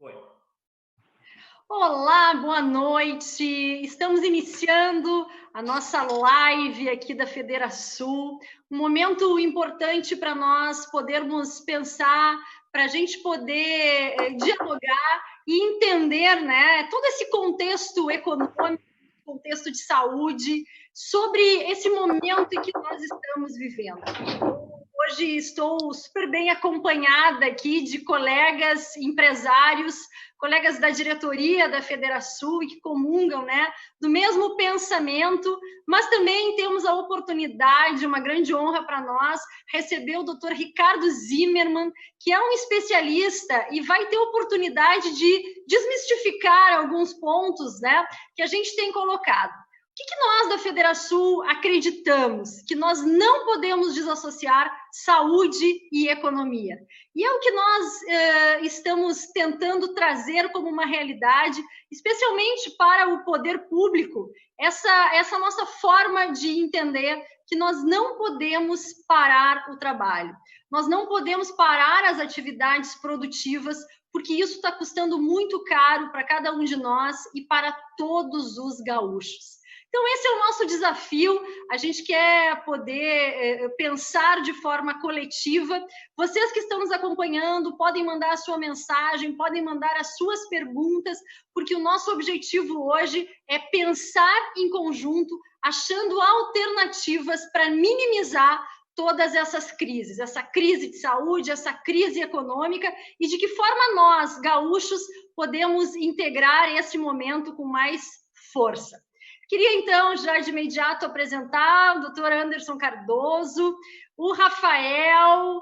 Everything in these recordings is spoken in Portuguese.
Foi. Olá, boa noite. Estamos iniciando a nossa live aqui da Federação. Um momento importante para nós podermos pensar, para a gente poder dialogar e entender, né, todo esse contexto econômico, contexto de saúde, sobre esse momento em que nós estamos vivendo. Hoje estou super bem acompanhada aqui de colegas empresários, colegas da diretoria da Federação que comungam, né, do mesmo pensamento, mas também temos a oportunidade, uma grande honra para nós, receber o Dr. Ricardo Zimmermann, que é um especialista e vai ter oportunidade de desmistificar alguns pontos, né, que a gente tem colocado. O que nós da Federação acreditamos? Que nós não podemos desassociar saúde e economia. E é o que nós estamos tentando trazer como uma realidade, especialmente para o poder público, essa nossa forma de entender que nós não podemos parar o trabalho. Nós não podemos parar as atividades produtivas, porque isso está custando muito caro para cada um de nós e para todos os gaúchos. Então, esse é o nosso desafio, a gente quer poder pensar de forma coletiva. Vocês que estão nos acompanhando podem mandar a sua mensagem, podem mandar as suas perguntas, porque o nosso objetivo hoje é pensar em conjunto, achando alternativas para minimizar todas essas crises, essa crise de saúde, essa crise econômica, e de que forma nós, gaúchos, podemos integrar esse momento com mais força. Queria, então, já de imediato apresentar o doutor Anderson Cardoso, o Rafael,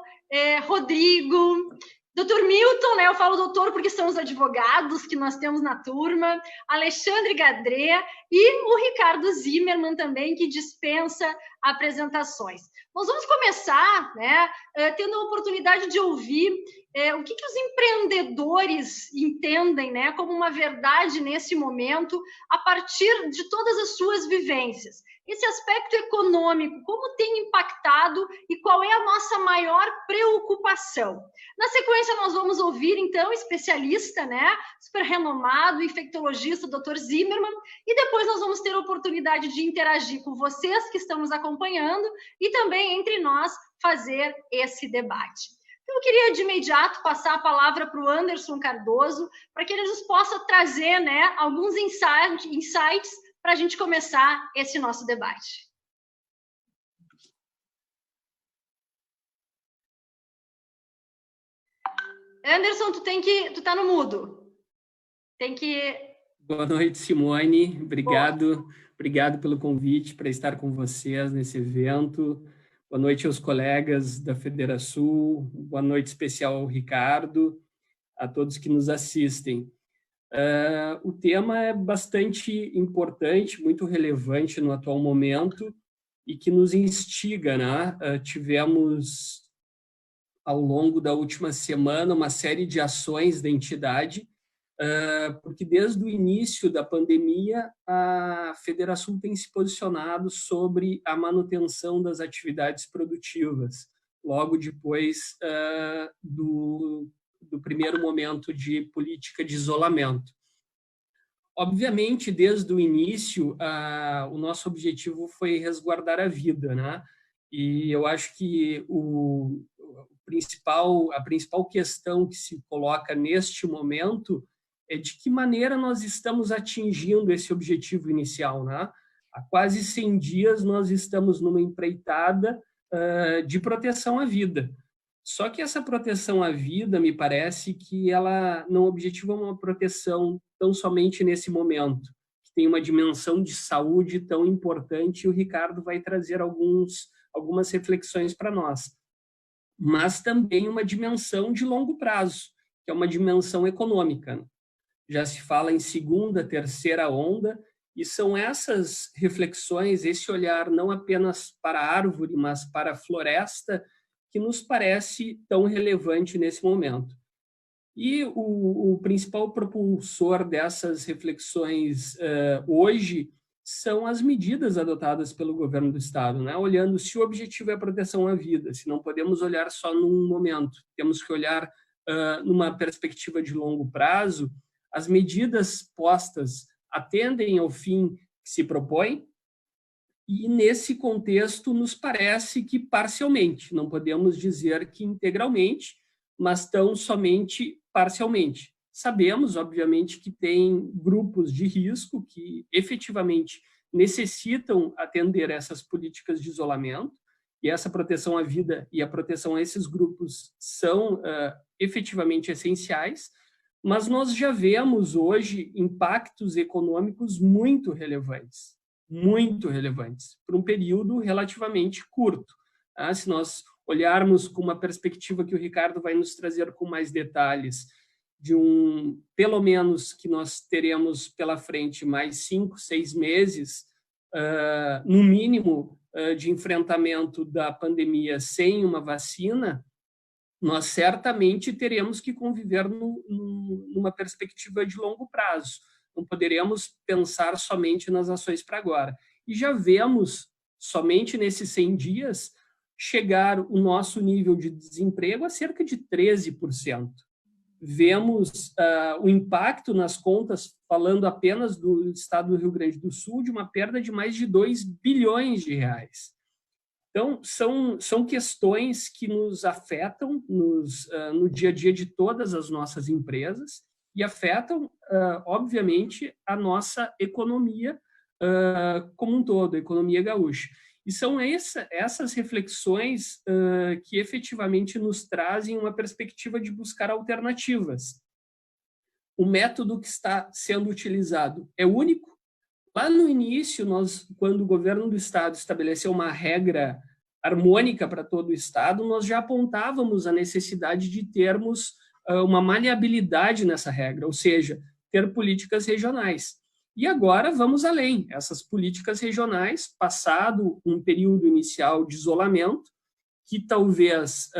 Rodrigo, doutor Milton, né? Eu falo doutor porque são os advogados que nós temos na turma, Alexandre Gadré e o Ricardo Zimmermann também, que dispensa apresentações. Nós vamos começar, né, tendo a oportunidade de ouvir o que os empreendedores entendem, né, como uma verdade nesse momento, a partir de todas as suas vivências. Esse aspecto econômico, como tem impactado e qual é a nossa maior preocupação. Na sequência, nós vamos ouvir, então, especialista, né, super renomado, infectologista, Dr. Zimmermann, e depois nós vamos ter a oportunidade de interagir com vocês que estão nos acompanhando e também entre nós fazer esse debate. Então, eu queria de imediato passar a palavra para o Anderson Cardoso, para que ele nos possa trazer, né, alguns insights para a gente começar esse nosso debate. Anderson, tu tá no mudo. Tem que... Boa noite, Simone. Obrigado pelo convite para estar com vocês nesse evento. Boa noite aos colegas da Federação. Boa noite especial ao Ricardo, a todos que nos assistem. O tema é bastante importante, muito relevante no atual momento e que nos instiga, né? Tivemos, ao longo da última semana, uma série de ações da entidade, porque desde o início da pandemia, a Federação tem se posicionado sobre a manutenção das atividades produtivas, logo depois do primeiro momento de política de isolamento. Obviamente, desde o início, o nosso objetivo foi resguardar a vida, né? E eu acho que a principal questão que se coloca neste momento é de que maneira nós estamos atingindo esse objetivo inicial, né? Há quase 100 dias nós estamos numa empreitada de proteção à vida. Só que essa proteção à vida, me parece que ela não objetiva uma proteção tão somente nesse momento, que tem uma dimensão de saúde tão importante, e o Ricardo vai trazer algumas reflexões para nós. Mas também uma dimensão de longo prazo, que é uma dimensão econômica. Já se fala em segunda, terceira onda, e são essas reflexões, esse olhar não apenas para a árvore, mas para a floresta, que nos parece tão relevante nesse momento. E o principal propulsor dessas reflexões hoje são as medidas adotadas pelo governo do Estado, né? Olhando se o objetivo é a proteção à vida, se não podemos olhar só num momento, temos que olhar numa perspectiva de longo prazo, as medidas postas atendem ao fim que se propõe, e nesse contexto nos parece que parcialmente, não podemos dizer que integralmente, mas tão somente parcialmente. Sabemos, obviamente, que tem grupos de risco que efetivamente necessitam atender essas políticas de isolamento, e essa proteção à vida e a proteção a esses grupos são efetivamente essenciais, mas nós já vemos hoje impactos econômicos muito relevantes por um período relativamente curto. Tá? Se nós olharmos com uma perspectiva que o Ricardo vai nos trazer com mais detalhes, pelo menos que nós teremos pela frente mais 5, 6 meses, no mínimo, de enfrentamento da pandemia sem uma vacina, nós certamente teremos que conviver numa perspectiva de longo prazo. Não poderemos pensar somente nas ações para agora. E já vemos, somente nesses 100 dias, chegar o nosso nível de desemprego a cerca de 13%. Vemos o impacto nas contas, falando apenas do estado do Rio Grande do Sul, de uma perda de mais de 2 bilhões de reais. Então, são questões que nos afetam no dia a dia de todas as nossas empresas e afetam, obviamente, a nossa economia como um todo, a economia gaúcha. E são essas reflexões que efetivamente nos trazem uma perspectiva de buscar alternativas. O método que está sendo utilizado é único. Lá no início, quando o governo do Estado estabeleceu uma regra harmônica para todo o Estado, nós já apontávamos a necessidade de termos uma maleabilidade nessa regra, ou seja, ter políticas regionais. E agora vamos além. Essas políticas regionais, passado um período inicial de isolamento, que talvez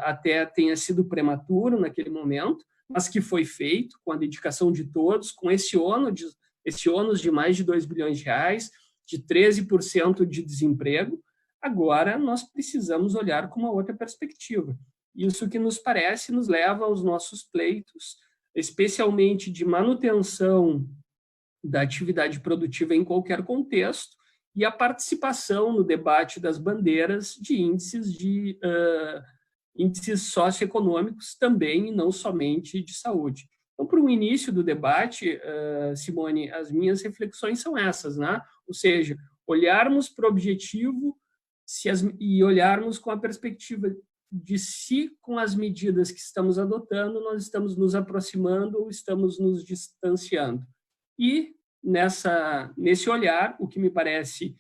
até tenha sido prematuro naquele momento, mas que foi feito com a dedicação de todos, com esse ônus de mais de 2 bilhões de reais, de 13% de desemprego, agora nós precisamos olhar com uma outra perspectiva. Isso que nos parece nos leva aos nossos pleitos, especialmente de manutenção da atividade produtiva em qualquer contexto e a participação no debate das bandeiras de índices socioeconômicos também, e não somente de saúde. Então, para o início do debate, Simone, as minhas reflexões são essas, né? Ou seja, olharmos para o objetivo e olharmos com a perspectiva de se, com as medidas que estamos adotando, nós estamos nos aproximando ou estamos nos distanciando. E, nesse olhar, o que me parece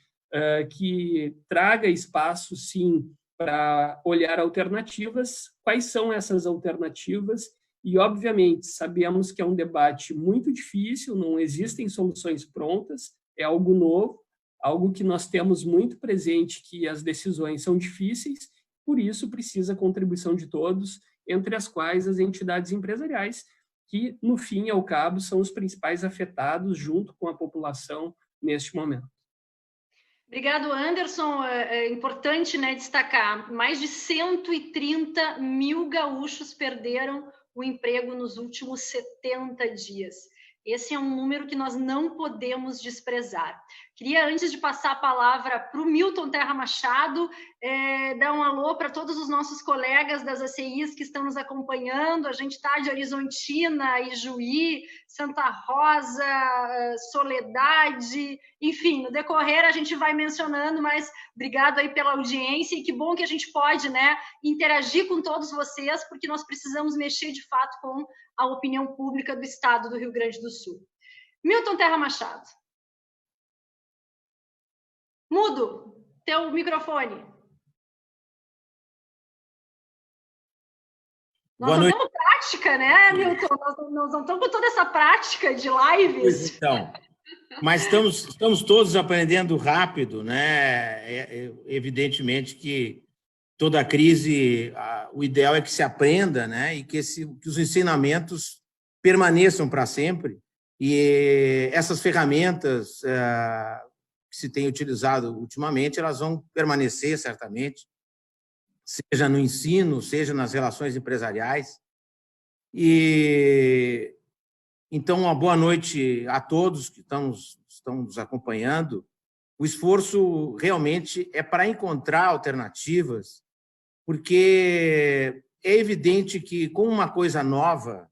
que traga espaço, sim, para olhar alternativas, quais são essas alternativas. E, obviamente, sabemos que é um debate muito difícil, não existem soluções prontas, é algo novo, algo que nós temos muito presente, que as decisões são difíceis, por isso precisa a contribuição de todos, entre as quais as entidades empresariais, que, no fim e ao cabo, são os principais afetados junto com a população neste momento. Obrigado, Anderson. É importante, né, destacar, mais de 130 mil gaúchos perderam o emprego nos últimos 70 dias. Esse é um número que nós não podemos desprezar. Queria, antes de passar a palavra para o Milton Terra Machado, dar um alô para todos os nossos colegas das ACIs que estão nos acompanhando. A gente está de Horizontina, Ijuí, Santa Rosa, Soledade, enfim, no decorrer a gente vai mencionando, mas obrigado aí pela audiência e que bom que a gente pode, né, interagir com todos vocês, porque nós precisamos mexer de fato com a opinião pública do Estado do Rio Grande do Sul. Milton Terra Machado. Mudo teu microfone. Nós não temos prática, né, Milton? Nós não estamos com toda essa prática de lives. Pois então, mas estamos todos aprendendo rápido, né? Evidentemente que toda crise, o ideal é que se aprenda, né? E que os ensinamentos permaneçam para sempre. E essas ferramentas que se tem utilizado ultimamente, elas vão permanecer certamente, seja no ensino, seja nas relações empresariais. E então, uma boa noite a todos que estão nos acompanhando. O esforço realmente é para encontrar alternativas, porque é evidente que, com uma coisa nova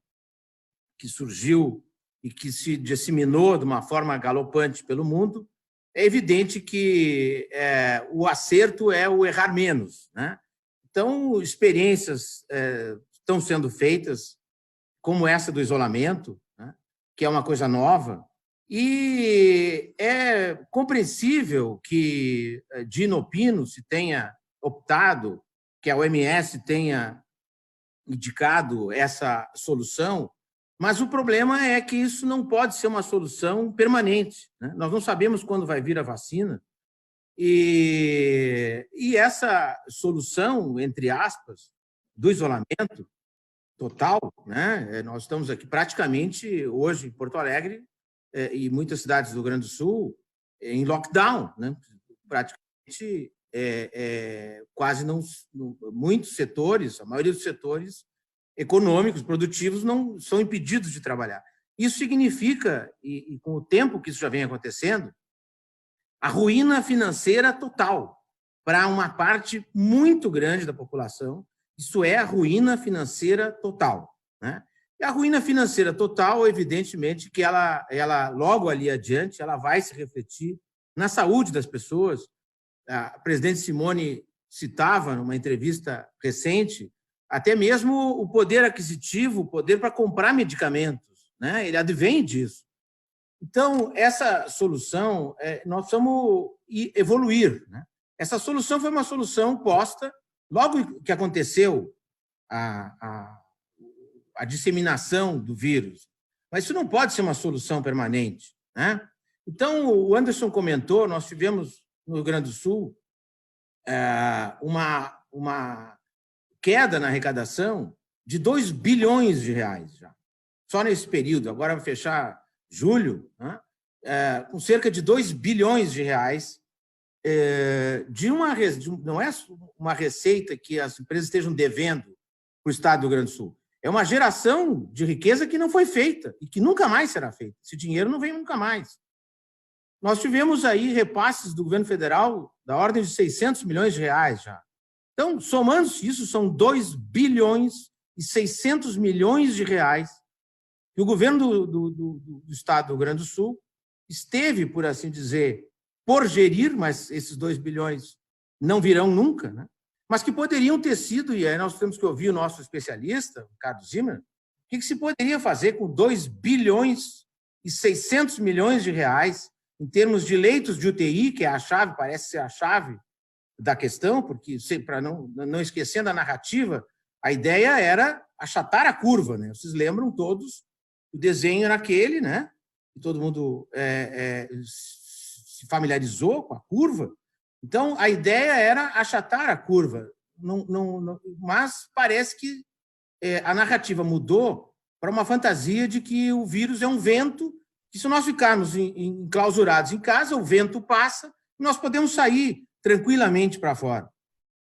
que surgiu e que se disseminou de uma forma galopante pelo mundo, é evidente que o acerto é o errar menos, né? Então, experiências estão sendo feitas, como essa do isolamento, né? Que é uma coisa nova, e é compreensível que de inopino se tenha optado, que a OMS tenha indicado essa solução, mas o problema é que isso não pode ser uma solução permanente, né? Nós não sabemos quando vai vir a vacina, e essa solução, entre aspas, do isolamento total, né? Nós estamos aqui praticamente hoje em Porto Alegre e muitas cidades do Rio Grande do Sul em lockdown, né? Praticamente quase não, muitos setores, a maioria dos setores econômicos, produtivos, não são impedidos de trabalhar. Isso significa, e com o tempo que isso já vem acontecendo, a ruína financeira total para uma parte muito grande da população. Isso é a ruína financeira total, né? E a ruína financeira total, evidentemente, que ela logo ali adiante, ela vai se refletir na saúde das pessoas. A presidente Simone citava, numa entrevista recente, até mesmo o poder aquisitivo, o poder para comprar medicamentos, né? Ele advém disso. Então, essa solução, nós precisamos evoluir, né? Essa solução foi uma solução posta logo que aconteceu a disseminação do vírus, mas isso não pode ser uma solução permanente, né? Então, o Anderson comentou, nós tivemos no Rio Grande do Sul uma queda na arrecadação de 2 bilhões de reais já, só nesse período. Agora vai fechar julho, né? Com cerca de 2 bilhões de reais não é uma receita que as empresas estejam devendo para o Estado do Rio Grande do Sul. É uma geração de riqueza que não foi feita e que nunca mais será feita. Esse dinheiro não vem nunca mais. Nós tivemos aí repasses do governo federal da ordem de 600 milhões de reais já. Então, somando-se isso, são 2 bilhões e 600 milhões de reais que o governo do Estado do Rio Grande do Sul esteve, por assim dizer, por gerir, mas esses 2 bilhões não virão nunca, né? Mas que poderiam ter sido, e aí nós temos que ouvir o nosso especialista, o Carlos Zimmer, o que se poderia fazer com 2 bilhões e 600 milhões de reais em termos de leitos de UTI, que é a chave, parece ser a chave da questão, porque, para não esquecendo a narrativa, a ideia era achatar a curva, né? Vocês lembram todos, o desenho era aquele, né? E todo mundo se familiarizou com a curva. Então, a ideia era achatar a curva, mas parece que a narrativa mudou para uma fantasia de que o vírus é um vento, que se nós ficarmos enclausurados em casa, o vento passa e nós podemos sair tranquilamente para fora.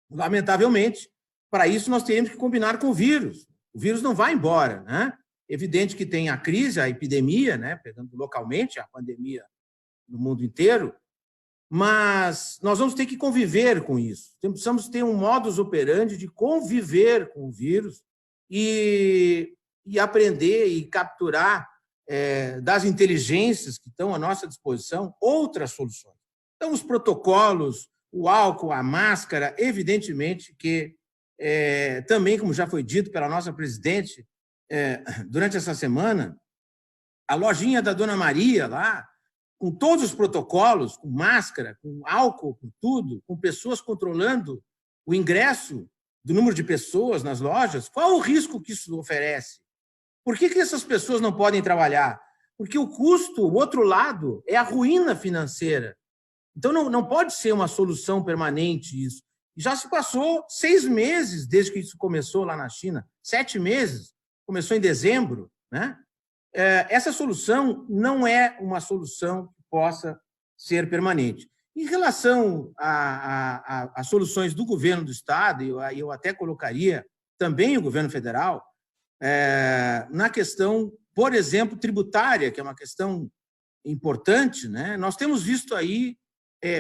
Lamentavelmente, para isso nós teríamos que combinar com o vírus. O vírus não vai embora, né? Evidente que tem a crise, a epidemia, né? Pegando localmente a pandemia no mundo inteiro, mas nós vamos ter que conviver com isso. Precisamos ter um modus operandi de conviver com o vírus e aprender e capturar das inteligências que estão à nossa disposição outras soluções. Então, os protocolos, o álcool, a máscara, evidentemente que também, como já foi dito pela nossa presidente durante essa semana, a lojinha da Dona Maria lá, com todos os protocolos, com máscara, com álcool, com tudo, com pessoas controlando o ingresso do número de pessoas nas lojas, qual o risco que isso oferece? Por que essas pessoas não podem trabalhar? Porque o custo, o outro lado, é a ruína financeira. Então, não pode ser uma solução permanente isso. Já se passou 6 meses desde que isso começou lá na China, 7 meses, começou em dezembro, né? Essa solução não é uma solução que possa ser permanente. Em relação às soluções do governo do Estado, eu até colocaria também o governo federal, na questão, por exemplo, tributária, que é uma questão importante, né? Nós temos visto aí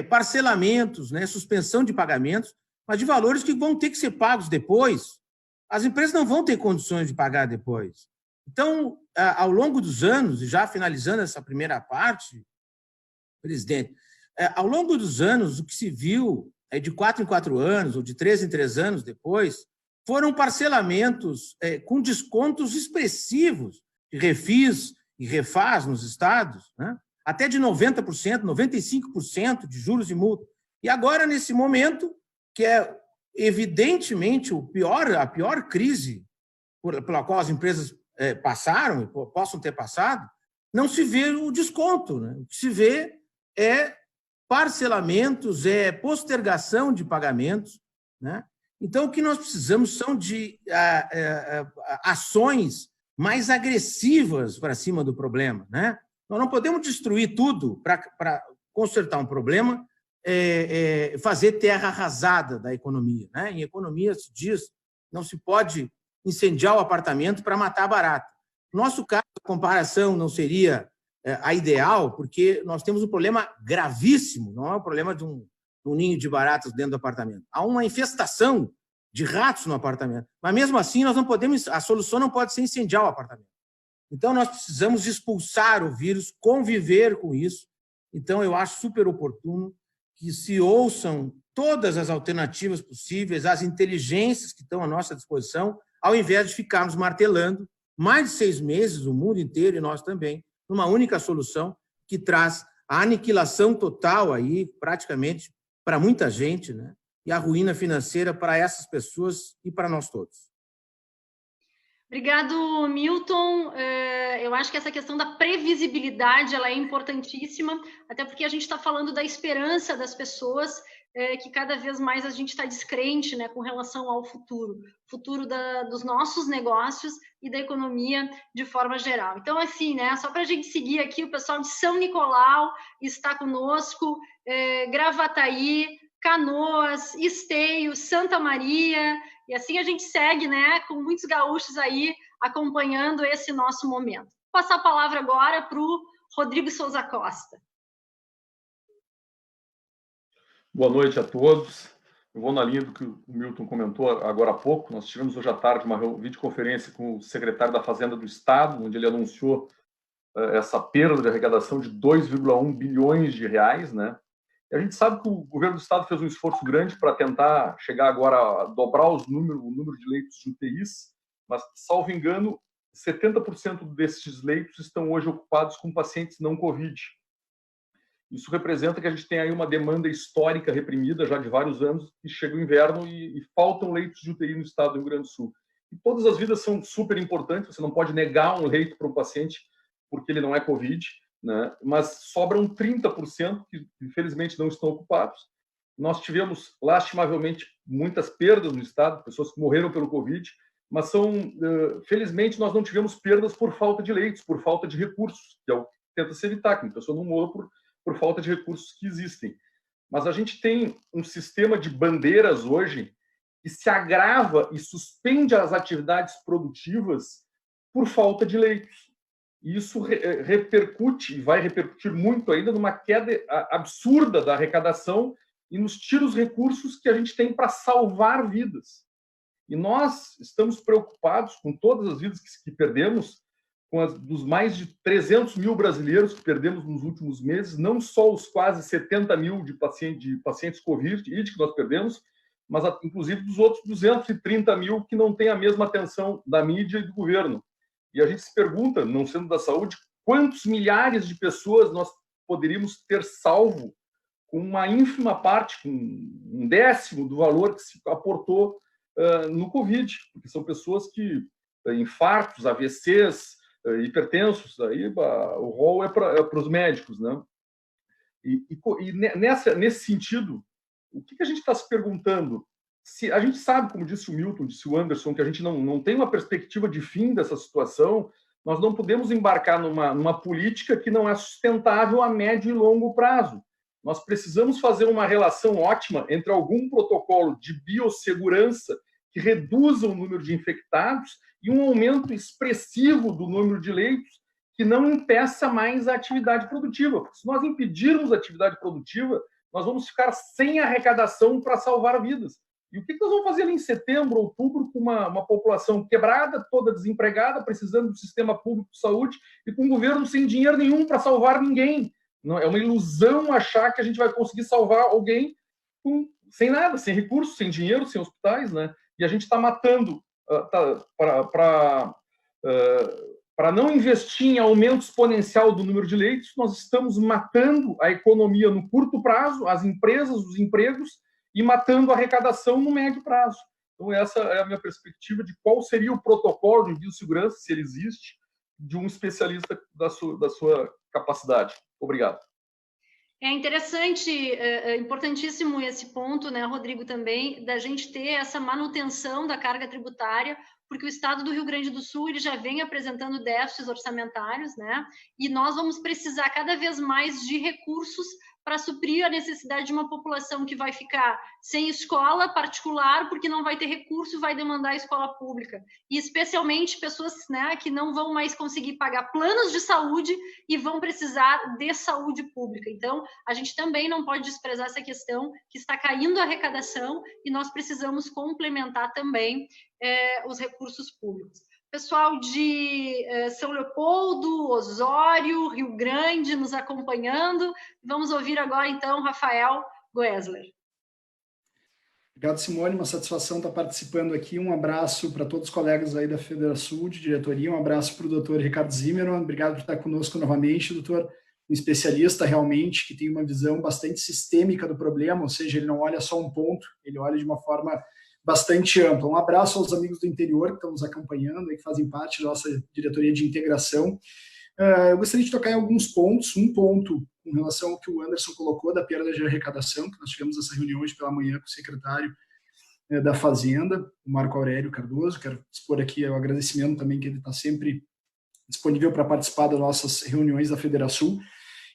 parcelamentos, né? Suspensão de pagamentos, mas de valores que vão ter que ser pagos depois. As empresas não vão ter condições de pagar depois. Então, ao longo dos anos, e já finalizando essa primeira parte, presidente, ao longo dos anos, o que se viu de 4 em 4 anos, ou de 3 em 3 anos depois, foram parcelamentos com descontos expressivos de refis e refaz nos estados, né? Até de 90%, 95% de juros e multa. E agora, nesse momento, que é evidentemente a pior crise pela qual as empresas passaram, possam ter passado, não se vê o desconto, né? O que se vê é parcelamentos, postergação de pagamentos, né? Então, o que nós precisamos são de ações mais agressivas para cima do problema, né? Nós não podemos destruir tudo para consertar um problema, fazer terra arrasada da economia, né? Em economia se diz, não se pode incendiar o apartamento para matar a barata. No nosso caso, a comparação não seria a ideal, porque nós temos um problema gravíssimo, não é um problema de um ninho de baratas dentro do apartamento. Há uma infestação de ratos no apartamento. Mas, mesmo assim, nós não podemos, a solução não pode ser incendiar o apartamento. Então, nós precisamos expulsar o vírus, conviver com isso. Então, eu acho super oportuno que se ouçam todas as alternativas possíveis, as inteligências que estão à nossa disposição, ao invés de ficarmos martelando mais de 6 meses, o mundo inteiro e nós também, numa única solução que traz a aniquilação total aí, praticamente, para muita gente, né? E a ruína financeira para essas pessoas e para nós todos. Obrigado, Milton. Eu acho que essa questão da previsibilidade ela é importantíssima, até porque a gente está falando da esperança das pessoas, que cada vez mais a gente está descrente, né, com relação ao futuro dos nossos negócios e da economia de forma geral. Então, assim, né, só para a gente seguir aqui, o pessoal de São Nicolau está conosco, Gravataí, Canoas, Esteio, Santa Maria, e assim a gente segue, né, com muitos gaúchos aí acompanhando esse nosso momento. Vou passar a palavra agora para o Rodrigo Souza Costa. Boa noite a todos. Eu vou na linha do que o Milton comentou agora há pouco. Nós tivemos hoje à tarde uma videoconferência com o secretário da Fazenda do Estado, onde ele anunciou essa perda de arrecadação de 2,1 bilhões de reais, né? E a gente sabe que o governo do Estado fez um esforço grande para tentar chegar agora a dobrar o número de leitos de UTIs, mas, salvo engano, 70% desses leitos estão hoje ocupados com pacientes não Covid. Isso representa que a gente tem aí uma demanda histórica reprimida já de vários anos, que chega o inverno e faltam leitos de UTI no estado do Rio Grande do Sul. E todas as vidas são super importantes, você não pode negar um leito para um paciente porque ele não é Covid, né? Mas sobram 30% que, infelizmente, não estão ocupados. Nós tivemos, lastimavelmente, muitas perdas no estado, pessoas que morreram pelo Covid, mas felizmente, nós não tivemos perdas por falta de leitos, por falta de recursos, que é o que tenta se evitar, que a pessoa não morra por falta de recursos que existem. Mas a gente tem um sistema de bandeiras hoje que se agrava e suspende as atividades produtivas por falta de leitos. E isso repercute, e vai repercutir muito ainda, numa queda absurda da arrecadação e nos tira os recursos que a gente tem para salvar vidas. E nós estamos preocupados com todas as vidas que perdemos, dos mais de 300 mil brasileiros que perdemos nos últimos meses, não só os quase 70 mil de pacientes Covid que nós perdemos, mas inclusive dos outros 230 mil que não têm a mesma atenção da mídia e do governo. E a gente se pergunta, não sendo da saúde, quantos milhares de pessoas nós poderíamos ter salvo com uma ínfima parte, com 1/10 do valor que se aportou no Covid, porque são pessoas que infartos, AVCs, hipertensos, aí o rol é para os médicos, né? E nesse sentido, o que a gente está se perguntando? Se a gente sabe, como disse o Milton, disse o Anderson, que a gente não tem uma perspectiva de fim dessa situação, nós não podemos embarcar numa política que não é sustentável a médio e longo prazo. Nós precisamos fazer uma relação ótima entre algum protocolo de biossegurança que reduza o número de infectados e um aumento expressivo do número de leitos que não impeça mais a atividade produtiva. Porque se nós impedirmos a atividade produtiva, nós vamos ficar sem arrecadação para salvar vidas. E o que nós vamos fazer ali em setembro, outubro, com uma população quebrada, toda desempregada, precisando do sistema público de saúde e com o governo sem dinheiro nenhum para salvar ninguém? Não, é uma ilusão achar que a gente vai conseguir salvar alguém sem nada, sem recursos, sem dinheiro, sem hospitais, né? E a gente está matando para não investir em aumento exponencial do número de leitos, nós estamos matando a economia no curto prazo, as empresas, os empregos, e matando a arrecadação no médio prazo. Então, essa é a minha perspectiva de qual seria o protocolo de biossegurança, se ele existe, de um especialista da sua capacidade. Obrigado. É interessante, é importantíssimo esse ponto, né, Rodrigo, também, da gente ter essa manutenção da carga tributária, porque o Estado do Rio Grande do Sul ele já vem apresentando déficits orçamentários, né, e nós vamos precisar cada vez mais de recursos para suprir a necessidade de uma população que vai ficar sem escola particular, porque não vai ter recurso e vai demandar a escola pública. E especialmente pessoas, né, que não vão mais conseguir pagar planos de saúde e vão precisar de saúde pública. Então, a gente também não pode desprezar essa questão que está caindo a arrecadação e nós precisamos complementar também os recursos públicos. Pessoal de São Leopoldo, Osório, Rio Grande nos acompanhando. Vamos ouvir agora, então, Rafael Goesler. Obrigado, Simone. Uma satisfação estar participando aqui. Um abraço para todos os colegas aí da Federação de diretoria. Um abraço para o doutor Ricardo Zimmermann. Obrigado por estar conosco novamente, doutor. Um especialista realmente que tem uma visão bastante sistêmica do problema, ou seja, ele não olha só um ponto, ele olha de uma forma bastante ampla. Um abraço aos amigos do interior que estão nos acompanhando e que fazem parte da nossa diretoria de integração. Eu gostaria de tocar em alguns pontos. Um ponto com relação ao que o Anderson colocou da perda de arrecadação, que nós tivemos essa reunião hoje pela manhã com o secretário da Fazenda, o Marco Aurélio Cardoso. Quero expor aqui o agradecimento também que ele está sempre disponível para participar das nossas reuniões da Federação,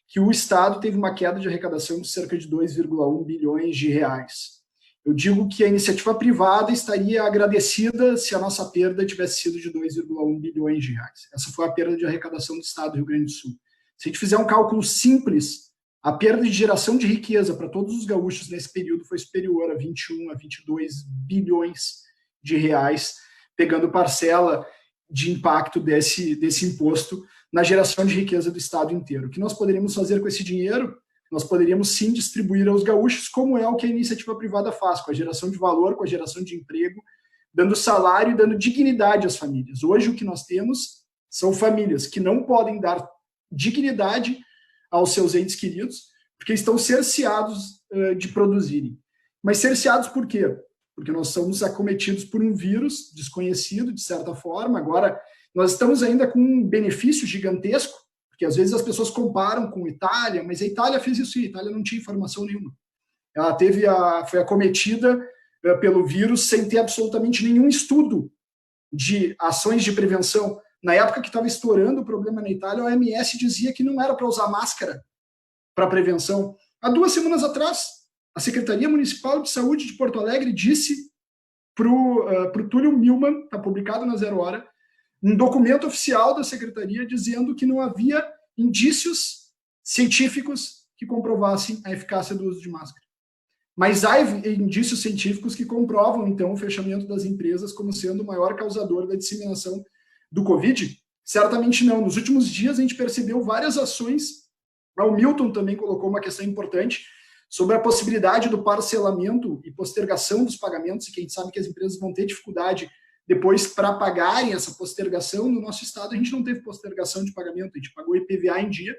que o Estado teve uma queda de arrecadação de cerca de 2,1 bilhões de reais. Eu digo que a iniciativa privada estaria agradecida se a nossa perda tivesse sido de 2,1 bilhões de reais. Essa foi a perda de arrecadação do Estado do Rio Grande do Sul. Se a gente fizer um cálculo simples, a perda de geração de riqueza para todos os gaúchos nesse período foi superior a 21 a 22 bilhões de reais, pegando parcela de impacto desse imposto na geração de riqueza do Estado inteiro. O que nós poderíamos fazer com esse dinheiro? Nós poderíamos sim distribuir aos gaúchos, como é o que a iniciativa privada faz, com a geração de valor, com a geração de emprego, dando salário e dando dignidade às famílias. Hoje o que nós temos são famílias que não podem dar dignidade aos seus entes queridos, porque estão cerceados de produzirem. Mas cerceados por quê? Porque nós somos acometidos por um vírus desconhecido, de certa forma. Agora, nós estamos ainda com um benefício gigantesco, porque às vezes as pessoas comparam com a Itália, mas a Itália fez isso, a Itália não tinha informação nenhuma. Ela foi acometida pelo vírus sem ter absolutamente nenhum estudo de ações de prevenção. Na época que estava estourando o problema na Itália, a OMS dizia que não era para usar máscara para prevenção. Há 2 semanas atrás, a Secretaria Municipal de Saúde de Porto Alegre disse para o Túlio Milman, está publicado na Zero Hora, um documento oficial da Secretaria dizendo que não havia indícios científicos que comprovassem a eficácia do uso de máscara. Mas há indícios científicos que comprovam, então, o fechamento das empresas como sendo o maior causador da disseminação do Covid? Certamente não. Nos últimos dias, a gente percebeu várias ações. O Milton também colocou uma questão importante sobre a possibilidade do parcelamento e postergação dos pagamentos, e que a gente sabe que as empresas vão ter dificuldade depois para pagarem essa postergação. No nosso estado, a gente não teve postergação de pagamento, a gente pagou o IPVA em dia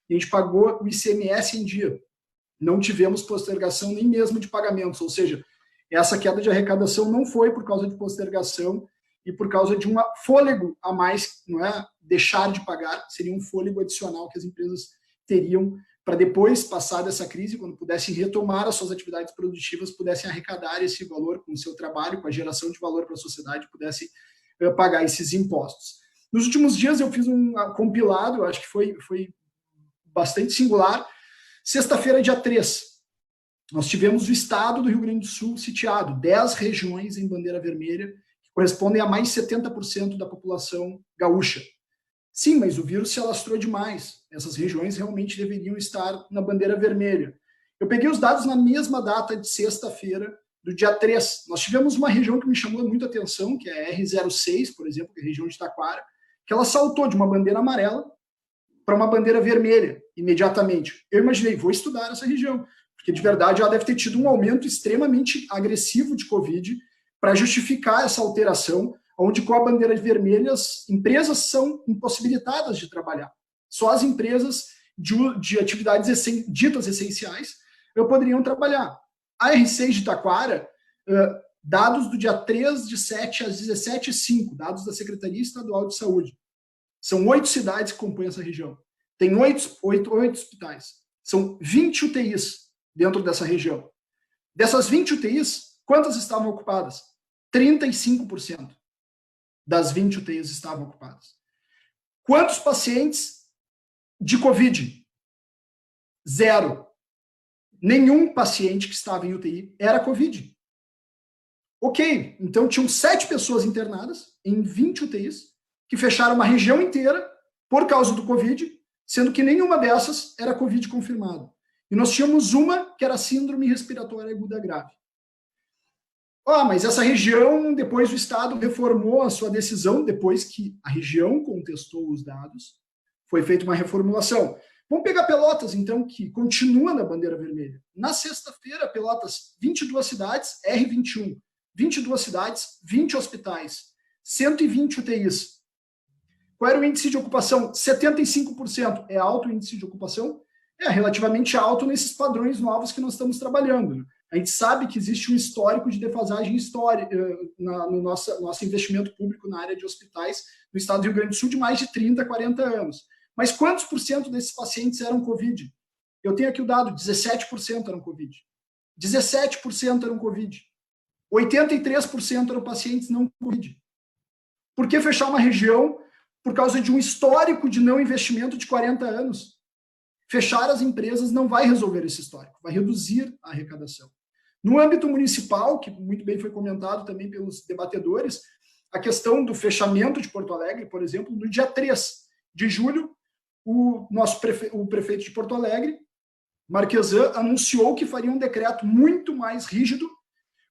e a gente pagou o ICMS em dia. Não tivemos postergação nem mesmo de pagamentos, ou seja, essa queda de arrecadação não foi por causa de postergação e por causa de um fôlego a mais, não é deixar de pagar, seria um fôlego adicional que as empresas teriam para depois, passar dessa crise, quando pudessem retomar as suas atividades produtivas, pudessem arrecadar esse valor com o seu trabalho, com a geração de valor para a sociedade, pudessem pagar esses impostos. Nos últimos dias eu fiz um compilado, acho que foi bastante singular. Sexta-feira, dia 3, nós tivemos o estado do Rio Grande do Sul sitiado, 10 regiões em bandeira vermelha, que correspondem a mais de 70% da população gaúcha. Sim, mas o vírus se alastrou demais. Essas regiões realmente deveriam estar na bandeira vermelha. Eu peguei os dados na mesma data de sexta-feira, do dia 3. Nós tivemos uma região que me chamou muita atenção, que é a R06, por exemplo, que é a região de Taquara, que ela saltou de uma bandeira amarela para uma bandeira vermelha imediatamente. Eu imaginei, vou estudar essa região, porque de verdade ela deve ter tido um aumento extremamente agressivo de Covid para justificar essa alteração, onde com a bandeira vermelha as empresas são impossibilitadas de trabalhar. Só as empresas de atividades ditas essenciais poderiam trabalhar. A R6 de Taquara, dados do dia 3 de 7 às 17h05, dados da Secretaria Estadual de Saúde. São 8 cidades que compõem essa região. Tem 8 hospitais. São 20 UTIs dentro dessa região. Dessas 20 UTIs, quantas estavam ocupadas? 35% das 20 UTIs estavam ocupadas. Quantos pacientes de Covid? 0. Nenhum paciente que estava em UTI era Covid. Ok, então tinham 7 pessoas internadas em 20 UTIs que fecharam uma região inteira por causa do Covid, sendo que nenhuma dessas era Covid confirmado. E nós tínhamos uma que era síndrome respiratória aguda grave. Mas essa região, depois o Estado reformou a sua decisão, depois que a região contestou os dados, foi feita uma reformulação. Vamos pegar Pelotas, então, que continua na bandeira vermelha. Na sexta-feira, Pelotas, 22 cidades, R21. 22 cidades, 20 hospitais, 120 UTIs. Qual era o índice de ocupação? 75%. É alto o índice de ocupação? É relativamente alto nesses padrões novos que nós estamos trabalhando. A gente sabe que existe um histórico de defasagem no nosso investimento público na área de hospitais no estado do Rio Grande do Sul de mais de 30, 40 anos. Mas quantos por cento desses pacientes eram Covid? Eu tenho aqui o dado, 17% eram Covid. 17% eram Covid. 83% eram pacientes não Covid. Por que fechar uma região por causa de um histórico de não investimento de 40 anos? Fechar as empresas não vai resolver esse histórico, vai reduzir a arrecadação. No âmbito municipal, que muito bem foi comentado também pelos debatedores, a questão do fechamento de Porto Alegre, por exemplo, no dia 3 de julho, o prefeito de Porto Alegre, Marquesan, anunciou que faria um decreto muito mais rígido,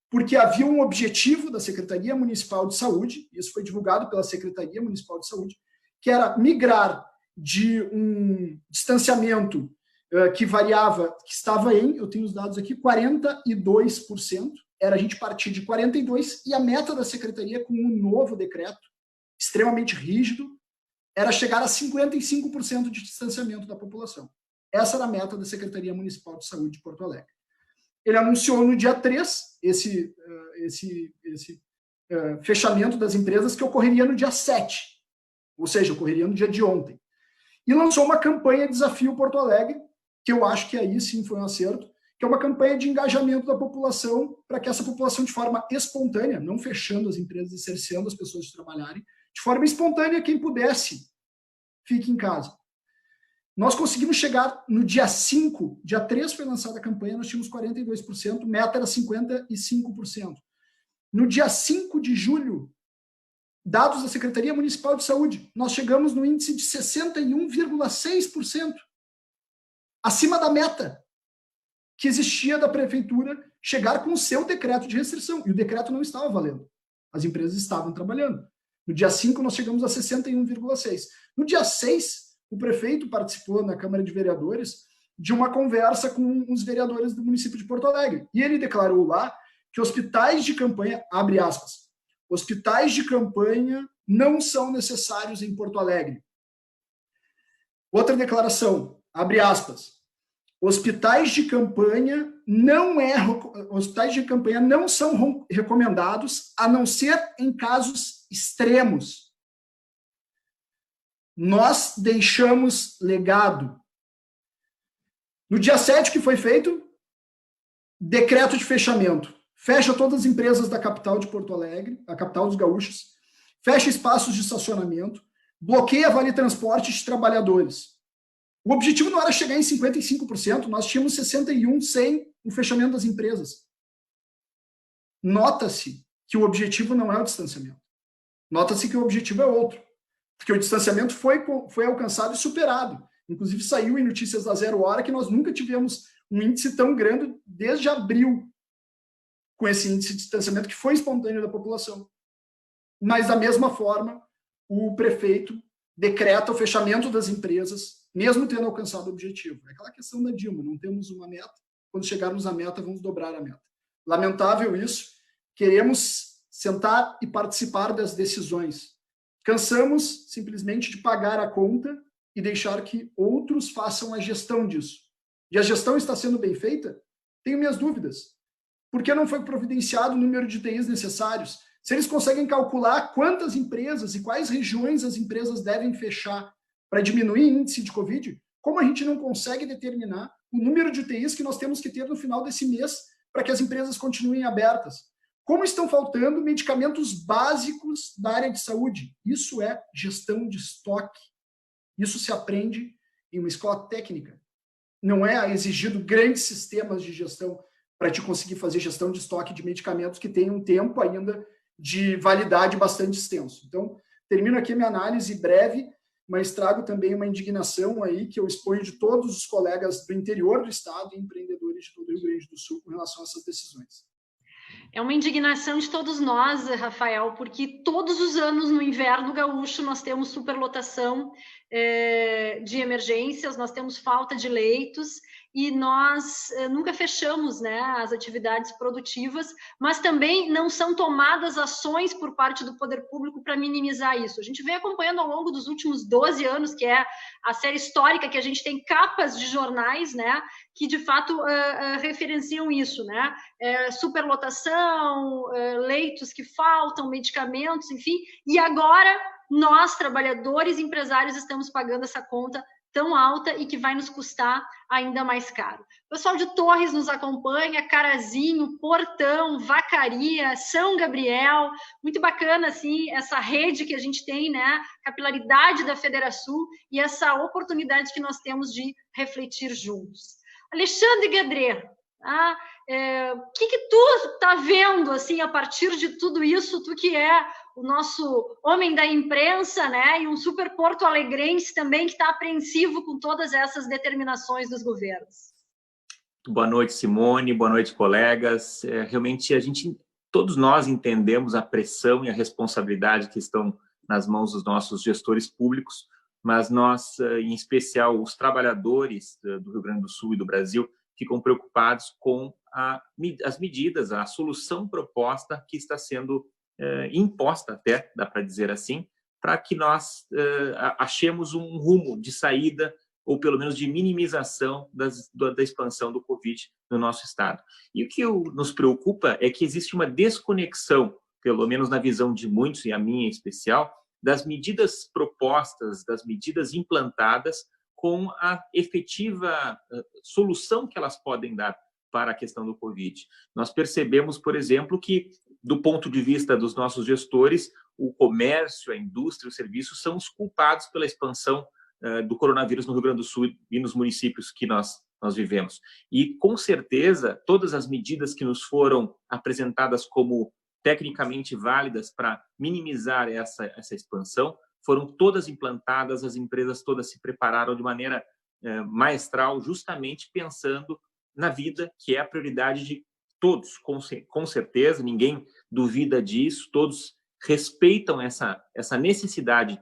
porque havia um objetivo da Secretaria Municipal de Saúde, isso foi divulgado pela Secretaria Municipal de Saúde, que era migrar de um distanciamento que variava, que estava eu tenho os dados aqui, 42%, era a gente partir de 42%, e a meta da Secretaria com um novo decreto, extremamente rígido, era chegar a 55% de distanciamento da população. Essa era a meta da Secretaria Municipal de Saúde de Porto Alegre. Ele anunciou no dia 3 esse fechamento das empresas que ocorreria no dia 7, ou seja, ocorreria no dia de ontem. E lançou uma campanha Desafio Porto Alegre, que eu acho que aí sim foi um acerto, que é uma campanha de engajamento da população, para que essa população, de forma espontânea, não fechando as empresas e cerceando as pessoas de trabalharem, de forma espontânea, quem pudesse, fique em casa. Nós conseguimos chegar no dia 5, dia 3 foi lançada a campanha, nós tínhamos 42%, meta era 55%. No dia 5 de julho, dados da Secretaria Municipal de Saúde, nós chegamos no índice de 61,6%, acima da meta que existia da prefeitura chegar com o seu decreto de restrição, e o decreto não estava valendo. As empresas estavam trabalhando. No dia 5, nós chegamos a 61,6%. No dia 6, o prefeito participou na Câmara de Vereadores de uma conversa com os vereadores do município de Porto Alegre. E ele declarou lá que hospitais de campanha, abre aspas, hospitais de campanha não são necessários em Porto Alegre. Outra declaração, abre aspas, hospitais de campanha não são recomendados a não ser em casos extremos. Nós deixamos legado. No dia 7 que foi feito, decreto de fechamento. Fecha todas as empresas da capital de Porto Alegre, a capital dos gaúchos, fecha espaços de estacionamento, bloqueia vale transporte de trabalhadores. O objetivo não era chegar em 55%, nós tínhamos 61% sem o fechamento das empresas. Nota-se que o objetivo não é o distanciamento. Nota-se que o objetivo é outro, porque o distanciamento foi alcançado e superado. Inclusive, saiu em Notícias da Zero Hora que nós nunca tivemos um índice tão grande desde abril, com esse índice de distanciamento que foi espontâneo da população. Mas, da mesma forma, o prefeito decreta o fechamento das empresas, mesmo tendo alcançado o objetivo. É aquela questão da Dilma, não temos uma meta, quando chegarmos à meta, vamos dobrar a meta. Lamentável isso, queremos sentar e participar das decisões. Cansamos simplesmente de pagar a conta e deixar que outros façam a gestão disso. E a gestão está sendo bem feita? Tenho minhas dúvidas. Por que não foi providenciado o número de UTIs necessários? Se eles conseguem calcular quantas empresas e quais regiões as empresas devem fechar para diminuir o índice de Covid, como a gente não consegue determinar o número de UTIs que nós temos que ter no final desse mês para que as empresas continuem abertas? Como estão faltando medicamentos básicos da área de saúde? Isso é gestão de estoque. Isso se aprende em uma escola técnica. Não é exigido grandes sistemas de gestão para te conseguir fazer gestão de estoque de medicamentos que tenham um tempo ainda de validade bastante extenso. Então, termino aqui a minha análise breve, mas trago também uma indignação aí que eu exponho de todos os colegas do interior do estado e empreendedores de todo o Rio Grande do Sul com relação a essas decisões. É uma indignação de todos nós, Rafael, porque todos os anos no inverno gaúcho nós temos superlotação de emergências, nós temos falta de leitos e nós nunca fechamos, né, as atividades produtivas, mas também não são tomadas ações por parte do poder público para minimizar isso. A gente vem acompanhando ao longo dos últimos 12 anos, que é a série histórica que a gente tem capas de jornais, né, que de fato referenciam isso, né? Superlotação, leitos que faltam, medicamentos, enfim. E agora nós, trabalhadores e empresários, estamos pagando essa conta tão alta e que vai nos custar ainda mais caro. O pessoal de Torres nos acompanha, Carazinho, Portão, Vacaria, São Gabriel, muito bacana, assim, essa rede que a gente tem, né, capilaridade da Federação e essa oportunidade que nós temos de refletir juntos. Alexandre Guedré, o que tu está vendo, assim, a partir de tudo isso, tu que é o nosso homem da imprensa, né, e um super porto-alegrense também que está apreensivo com todas essas determinações dos governos. Boa noite, Simone, boa noite, colegas. Realmente, todos nós entendemos a pressão e a responsabilidade que estão nas mãos dos nossos gestores públicos, mas nós, em especial os trabalhadores do Rio Grande do Sul e do Brasil, ficam preocupados com as medidas, a solução proposta que está sendo imposta, até, dá para dizer assim, para que nós achemos um rumo de saída ou pelo menos de minimização da expansão do Covid no nosso estado. E o que nos preocupa é que existe uma desconexão, pelo menos na visão de muitos, e a minha em especial, das medidas propostas, das medidas implantadas com a efetiva solução que elas podem dar para a questão do Covid. Nós percebemos, por exemplo, que, do ponto de vista dos nossos gestores, o comércio, a indústria, os serviços são os culpados pela expansão do coronavírus no Rio Grande do Sul e nos municípios que nós vivemos. E, com certeza, todas as medidas que nos foram apresentadas como tecnicamente válidas para minimizar essa expansão foram todas implantadas, as empresas todas se prepararam de maneira maestral, justamente pensando na vida, que é a prioridade de todos, com certeza, ninguém duvida disso, todos respeitam essa necessidade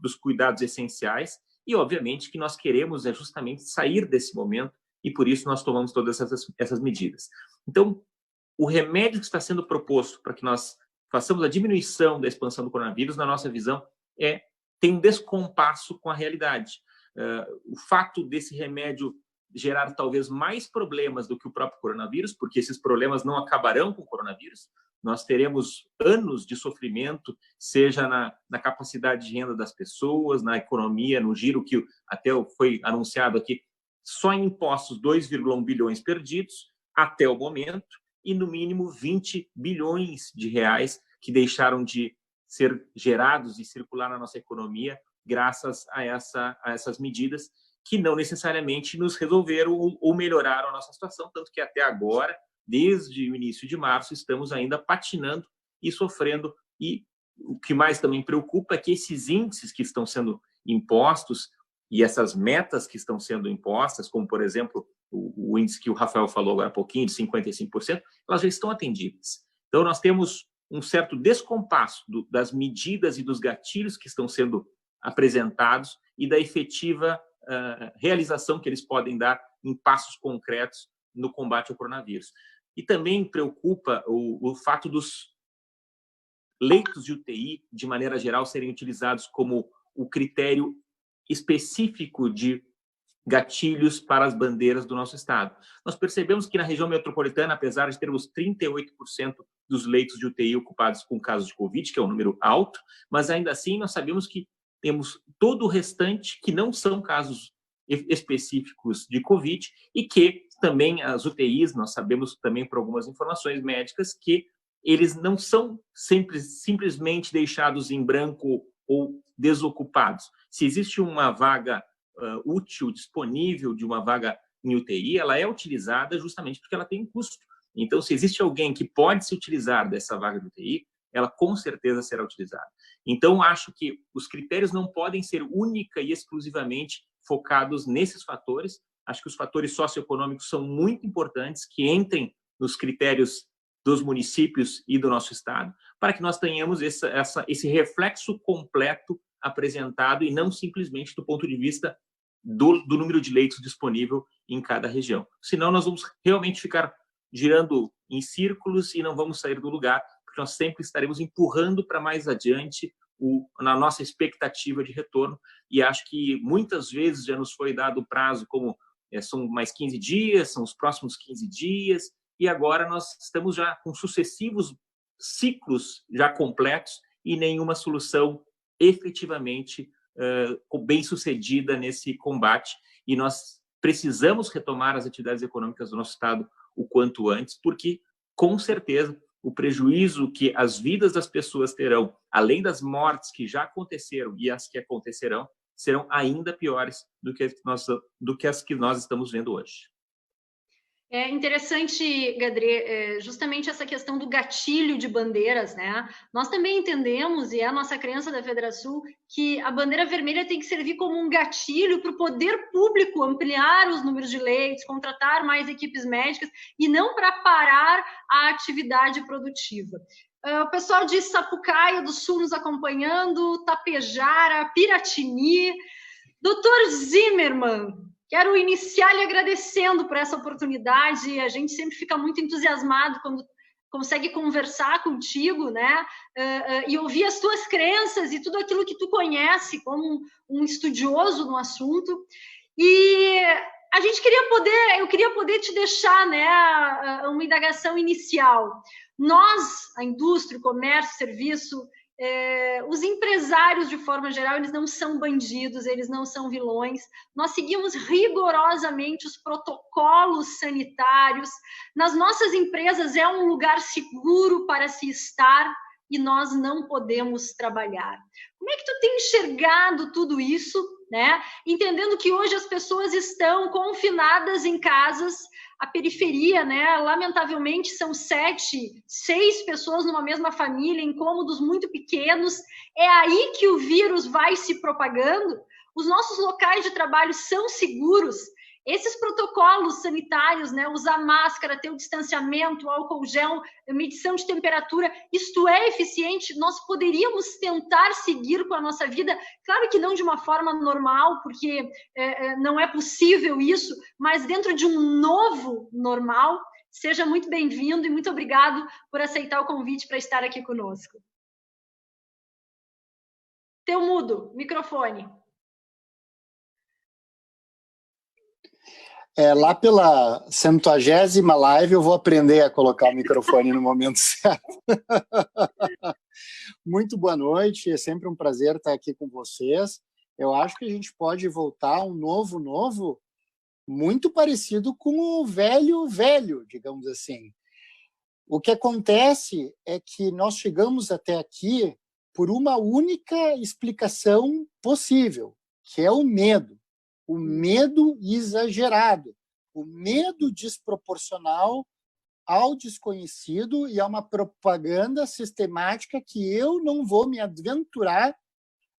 dos cuidados essenciais e, obviamente, que nós queremos justamente sair desse momento e, por isso, nós tomamos todas essas medidas. Então, o remédio que está sendo proposto para que nós façamos a diminuição da expansão do coronavírus, na nossa visão, tem um descompasso com a realidade. O fato desse remédio gerar talvez mais problemas do que o próprio coronavírus, porque esses problemas não acabarão com o coronavírus, nós teremos anos de sofrimento, seja na capacidade de renda das pessoas, na economia, no giro, que até foi anunciado aqui, só em impostos 2,1 bilhões perdidos até o momento, e no mínimo 20 bilhões de reais que deixaram de ser gerados e circular na nossa economia graças a essas medidas que não necessariamente nos resolveram ou melhoraram a nossa situação, tanto que até agora, desde o início de março, estamos ainda patinando e sofrendo. E o que mais também preocupa é que esses índices que estão sendo impostos e essas metas que estão sendo impostas, como, por exemplo, o índice que o Rafael falou agora há pouquinho, de 55%, elas já estão atendidas. Então, nós temos um certo descompasso das medidas e dos gatilhos que estão sendo apresentados e da efetiva realização que eles podem dar em passos concretos no combate ao coronavírus. E também preocupa o fato dos leitos de UTI, de maneira geral, serem utilizados como o critério específico de gatilhos para as bandeiras do nosso estado. Nós percebemos que na região metropolitana, apesar de termos 38% dos leitos de UTI ocupados com casos de Covid, que é um número alto, mas ainda assim nós sabemos que temos todo o restante que não são casos específicos de Covid e que também as UTIs, nós sabemos também por algumas informações médicas que eles não são simplesmente deixados em branco ou desocupados. Se existe uma vaga útil, disponível de uma vaga em UTI, ela é utilizada justamente porque ela tem custo. Então, se existe alguém que pode se utilizar dessa vaga de UTI, ela com certeza será utilizada. Então, acho que os critérios não podem ser única e exclusivamente focados nesses fatores. Acho que os fatores socioeconômicos são muito importantes, que entrem nos critérios dos municípios e do nosso estado, para que nós tenhamos esse reflexo completo apresentado e não simplesmente do ponto de vista do número de leitos disponível em cada região. Senão nós vamos realmente ficar girando em círculos e não vamos sair do lugar, porque nós sempre estaremos empurrando para mais adiante na nossa expectativa de retorno. E acho que muitas vezes já nos foi dado o prazo como são mais 15 dias, são os próximos 15 dias, e agora nós estamos já com sucessivos ciclos já completos e nenhuma solução efetivamente bem-sucedida nesse combate. E nós precisamos retomar as atividades econômicas do nosso estado o quanto antes, porque, com certeza, o prejuízo que as vidas das pessoas terão, além das mortes que já aconteceram e as que acontecerão, serão ainda piores do que as que nós estamos vendo hoje. É interessante, Gadré, justamente essa questão do gatilho de bandeiras, né? Nós também entendemos, e é a nossa crença da Federação, que a bandeira vermelha tem que servir como um gatilho para o poder público ampliar os números de leitos, contratar mais equipes médicas, e não para parar a atividade produtiva. O pessoal de Sapucaia do Sul nos acompanhando, Tapejara, Piratini. Doutor Zimmermann, quero iniciar lhe agradecendo por essa oportunidade. A gente sempre fica muito entusiasmado quando consegue conversar contigo, né? E ouvir as tuas crenças e tudo aquilo que tu conhece como um estudioso no assunto. E eu queria poder te deixar, né, uma indagação inicial. Nós, a indústria, o comércio, o serviço, os empresários, de forma geral, eles não são bandidos, eles não são vilões. Nós seguimos rigorosamente os protocolos sanitários. Nas nossas empresas é um lugar seguro para se estar e nós não podemos trabalhar. Como é que tu tem enxergado tudo isso, né? Entendendo que hoje as pessoas estão confinadas em casas, a periferia, né? Lamentavelmente, são 6 pessoas numa mesma família, em cômodos muito pequenos. É aí que o vírus vai se propagando. Os nossos locais de trabalho são seguros. Esses protocolos sanitários, né? Usar máscara, ter o distanciamento, álcool gel, medição de temperatura, isto é eficiente? Nós poderíamos tentar seguir com a nossa vida, claro que não de uma forma normal, porque não é possível isso, mas dentro de um novo normal. Seja muito bem-vindo e muito obrigado por aceitar o convite para estar aqui conosco. Teu mudo, microfone. Lá pela 100ª live eu vou aprender a colocar o microfone no momento certo. Muito boa noite, é sempre um prazer estar aqui com vocês. Eu acho que a gente pode voltar a um novo, muito parecido com o velho, digamos assim. O que acontece é que nós chegamos até aqui por uma única explicação possível, que é o medo. O medo exagerado, o medo desproporcional ao desconhecido e a uma propaganda sistemática que eu não vou me aventurar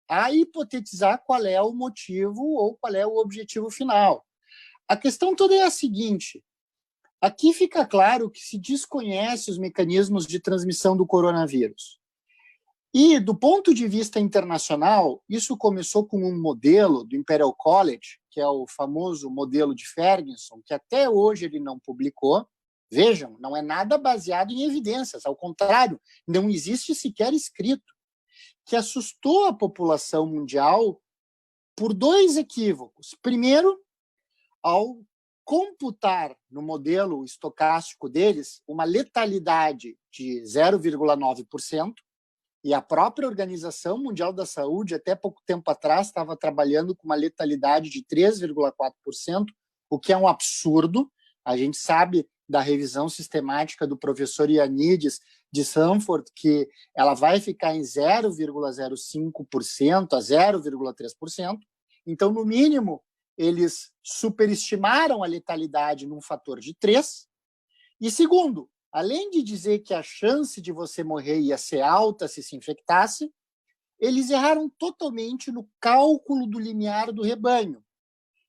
a hipotetizar qual é o motivo ou qual é o objetivo final. A questão toda é a seguinte: aqui fica claro que se desconhece os mecanismos de transmissão do coronavírus. E, do ponto de vista internacional, isso começou com um modelo do Imperial College, que é o famoso modelo de Ferguson, que até hoje ele não publicou. Vejam, não é nada baseado em evidências, ao contrário, não existe sequer escrito, que assustou a população mundial por 2 equívocos. Primeiro, ao computar no modelo estocástico deles uma letalidade de 0,9%, e a própria Organização Mundial da Saúde, até pouco tempo atrás, estava trabalhando com uma letalidade de 3,4%, o que é um absurdo. A gente sabe da revisão sistemática do professor Ioannidis de Stanford que ela vai ficar em 0,05% a 0,3%. Então, no mínimo, eles superestimaram a letalidade num fator de 3. E segundo, além de dizer que a chance de você morrer ia ser alta se infectasse, eles erraram totalmente no cálculo do limiar do rebanho.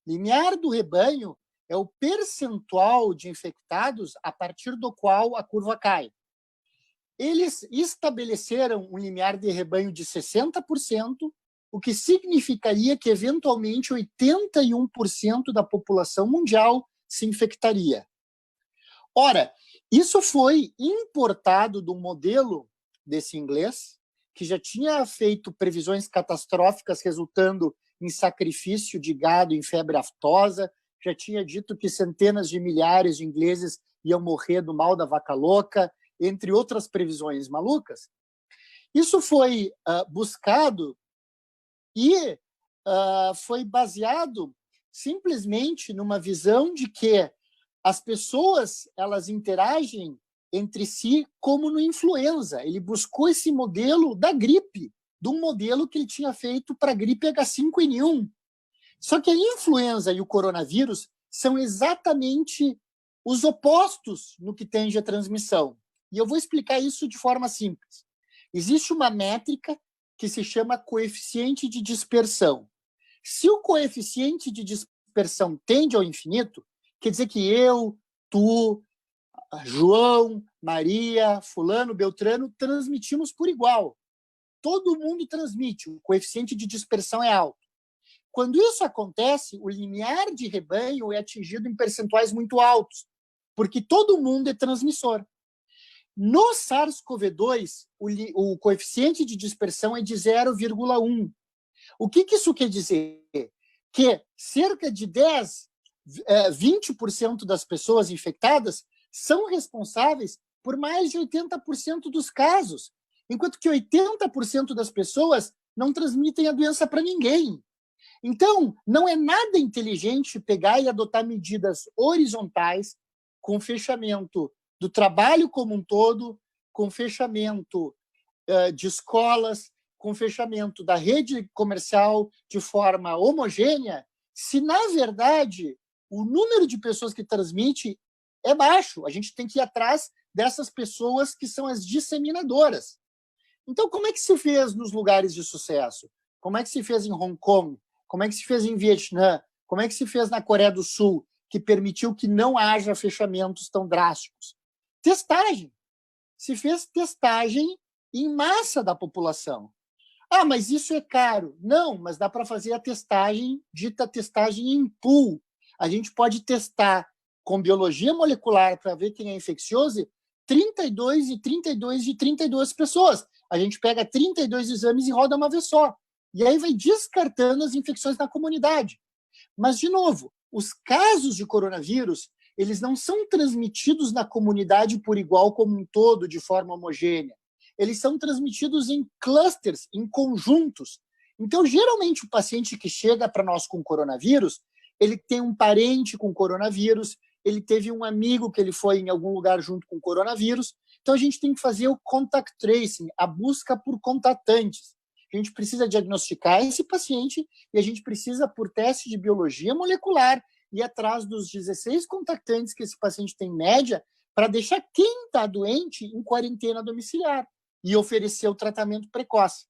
Limiar do rebanho é o percentual de infectados a partir do qual a curva cai. Eles estabeleceram um limiar de rebanho de 60%, o que significaria que, eventualmente, 81% da população mundial se infectaria. Ora, isso foi importado do modelo desse inglês, que já tinha feito previsões catastróficas resultando em sacrifício de gado em febre aftosa, já tinha dito que centenas de milhares de ingleses iam morrer do mal da vaca louca, entre outras previsões malucas. Isso foi buscado e foi baseado simplesmente numa visão de que as pessoas elas interagem entre si como no influenza. Ele buscou esse modelo da gripe, de um modelo que ele tinha feito para a gripe H5N1. Só que a influenza e o coronavírus são exatamente os opostos no que tange a transmissão. E eu vou explicar isso de forma simples. Existe uma métrica que se chama coeficiente de dispersão. Se o coeficiente de dispersão tende ao infinito, quer dizer que eu, tu, João, Maria, fulano, Beltrano, transmitimos por igual. Todo mundo transmite, o coeficiente de dispersão é alto. Quando isso acontece, o limiar de rebanho é atingido em percentuais muito altos, porque todo mundo é transmissor. No SARS-CoV-2, o coeficiente de dispersão é de 0,1. O que isso quer dizer? Que cerca de 20% das pessoas infectadas são responsáveis por mais de 80% dos casos, enquanto que 80% das pessoas não transmitem a doença para ninguém. Então, não é nada inteligente pegar e adotar medidas horizontais com fechamento do trabalho como um todo, com fechamento de escolas, com fechamento da rede comercial de forma homogênea, se, na verdade, o número de pessoas que transmite é baixo. A gente tem que ir atrás dessas pessoas que são as disseminadoras. Então, como é que se fez nos lugares de sucesso? Como é que se fez em Hong Kong? Como é que se fez em Vietnã? Como é que se fez na Coreia do Sul, que permitiu que não haja fechamentos tão drásticos? Testagem. Se fez testagem em massa da população. Ah, mas isso é caro. Não, mas dá para fazer a testagem, dita testagem em pool. A gente pode testar com biologia molecular para ver quem é infeccioso 32 e 32 de 32 pessoas. A gente pega 32 exames e roda uma vez só. E aí vai descartando as infecções na comunidade. Mas, de novo, os casos de coronavírus, eles não são transmitidos na comunidade por igual como um todo, de forma homogênea. Eles são transmitidos em clusters, em conjuntos. Então, geralmente, o paciente que chega para nós com coronavírus, ele tem um parente com coronavírus, ele teve um amigo que ele foi em algum lugar junto com coronavírus. Então, a gente tem que fazer o contact tracing, a busca por contatantes. A gente precisa diagnosticar esse paciente e a gente precisa, por teste de biologia molecular, ir atrás dos 16 contactantes que esse paciente tem em média para deixar quem está doente em quarentena domiciliar e oferecer o tratamento precoce.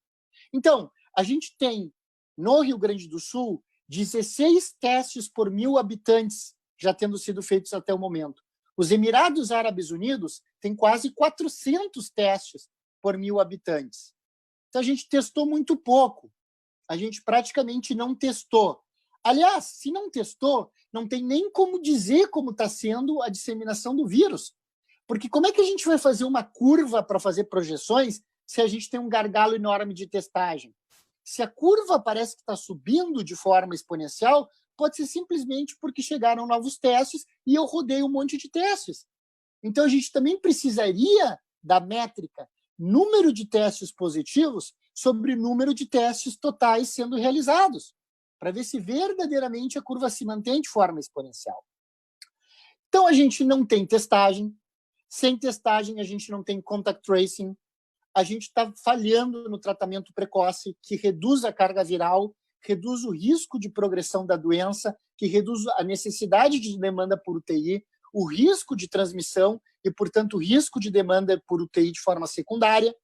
Então, a gente tem, no Rio Grande do Sul, 16 testes por 1.000 habitantes já tendo sido feitos até o momento. Os Emirados Árabes Unidos têm quase 400 testes por 1.000 habitantes. Então, a gente testou muito pouco. A gente praticamente não testou. Aliás, se não testou, não tem nem como dizer como está sendo a disseminação do vírus. Porque como é que a gente vai fazer uma curva para fazer projeções se a gente tem um gargalo enorme de testagem? Se a curva parece que está subindo de forma exponencial, pode ser simplesmente porque chegaram novos testes e eu rodei um monte de testes. Então, a gente também precisaria da métrica número de testes positivos sobre número de testes totais sendo realizados, para ver se verdadeiramente a curva se mantém de forma exponencial. Então, a gente não tem testagem. Sem testagem, a gente não tem contact tracing. A gente está falhando no tratamento precoce, que reduz a carga viral, reduz o risco de progressão da doença, que reduz a necessidade de demanda por UTI, o risco de transmissão e, portanto, o risco de demanda por UTI de forma secundária.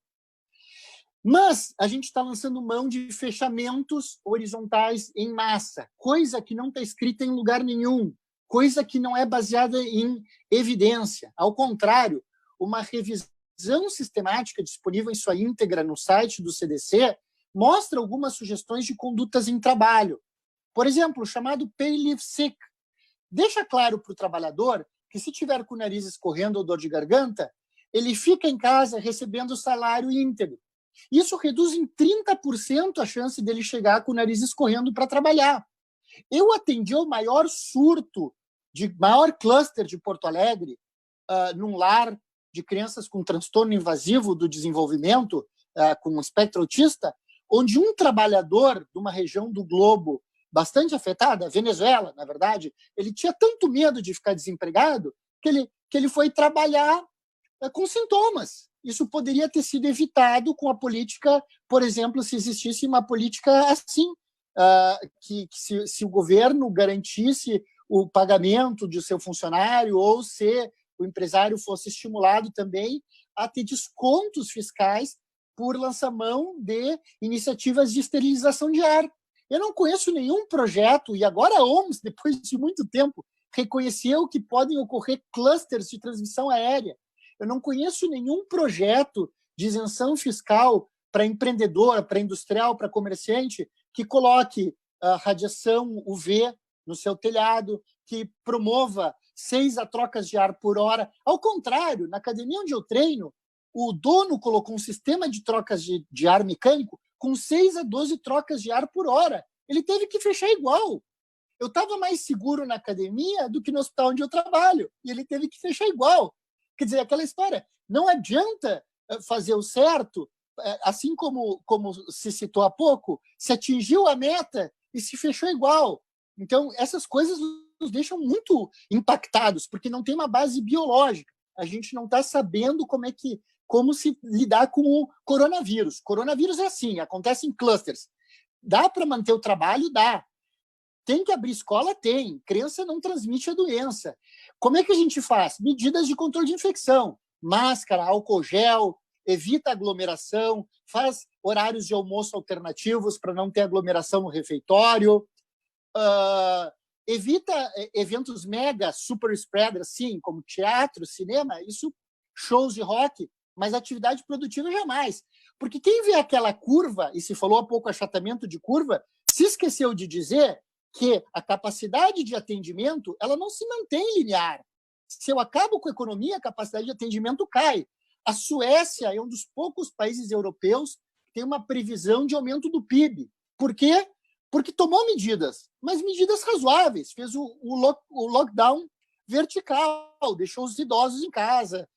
Mas a gente está lançando mão de fechamentos horizontais em massa, coisa que não está escrita em lugar nenhum, coisa que não é baseada em evidência. Ao contrário, uma revisão sistemática disponível em sua íntegra no site do CDC mostra algumas sugestões de condutas em trabalho. Por exemplo, o chamado Pay Leave Sick. Deixa claro para o trabalhador que, se tiver com o nariz escorrendo ou dor de garganta, ele fica em casa recebendo o salário íntegro. Isso reduz em 30% a chance dele chegar com o nariz escorrendo para trabalhar. Eu atendi o maior surto, maior cluster de Porto Alegre, num lar de crianças com transtorno invasivo do desenvolvimento, com espectro autista, onde um trabalhador de uma região do globo bastante afetada, Venezuela, na verdade, ele tinha tanto medo de ficar desempregado que ele foi trabalhar com sintomas. Isso poderia ter sido evitado com a política, por exemplo, se existisse uma política assim, que se o governo garantisse o pagamento de seu funcionário ou se o empresário fosse estimulado também a ter descontos fiscais por lançamão de iniciativas de esterilização de ar. Eu não conheço nenhum projeto, e agora a OMS, depois de muito tempo, reconheceu que podem ocorrer clusters de transmissão aérea. Eu não conheço nenhum projeto de isenção fiscal para empreendedor, para industrial, para comerciante, que coloque radiação UV no seu telhado, que promova 6 trocas de ar por hora. Ao contrário, na academia onde eu treino, o dono colocou um sistema de trocas de ar mecânico com 6 a 12 trocas de ar por hora. Ele teve que fechar igual. Eu estava mais seguro na academia do que no hospital onde eu trabalho, e ele teve que fechar igual. Quer dizer, aquela história, não adianta fazer o certo, assim como se citou há pouco, se atingiu a meta e se fechou igual. Então, essas coisas nos deixam muito impactados, porque não tem uma base biológica. A gente não está sabendo como se lidar com o coronavírus. Coronavírus é assim, acontece em clusters. Dá para manter o trabalho? Dá. Tem que abrir escola? Tem. Criança não transmite a doença. Como é que a gente faz? Medidas de controle de infecção. Máscara, álcool gel, evita aglomeração, faz horários de almoço alternativos para não ter aglomeração no refeitório, evita eventos mega, super spread, assim, como teatro, cinema, isso, shows de rock, mas atividade produtiva jamais. Porque quem vê aquela curva, e se falou há pouco achatamento de curva, se esqueceu de dizer que a capacidade de atendimento ela não se mantém linear. Se eu acabo com a economia, a capacidade de atendimento cai. A Suécia é um dos poucos países europeus que tem uma previsão de aumento do PIB. Por quê? Porque tomou medidas, mas medidas razoáveis. Fez o lockdown vertical, deixou os idosos em casa.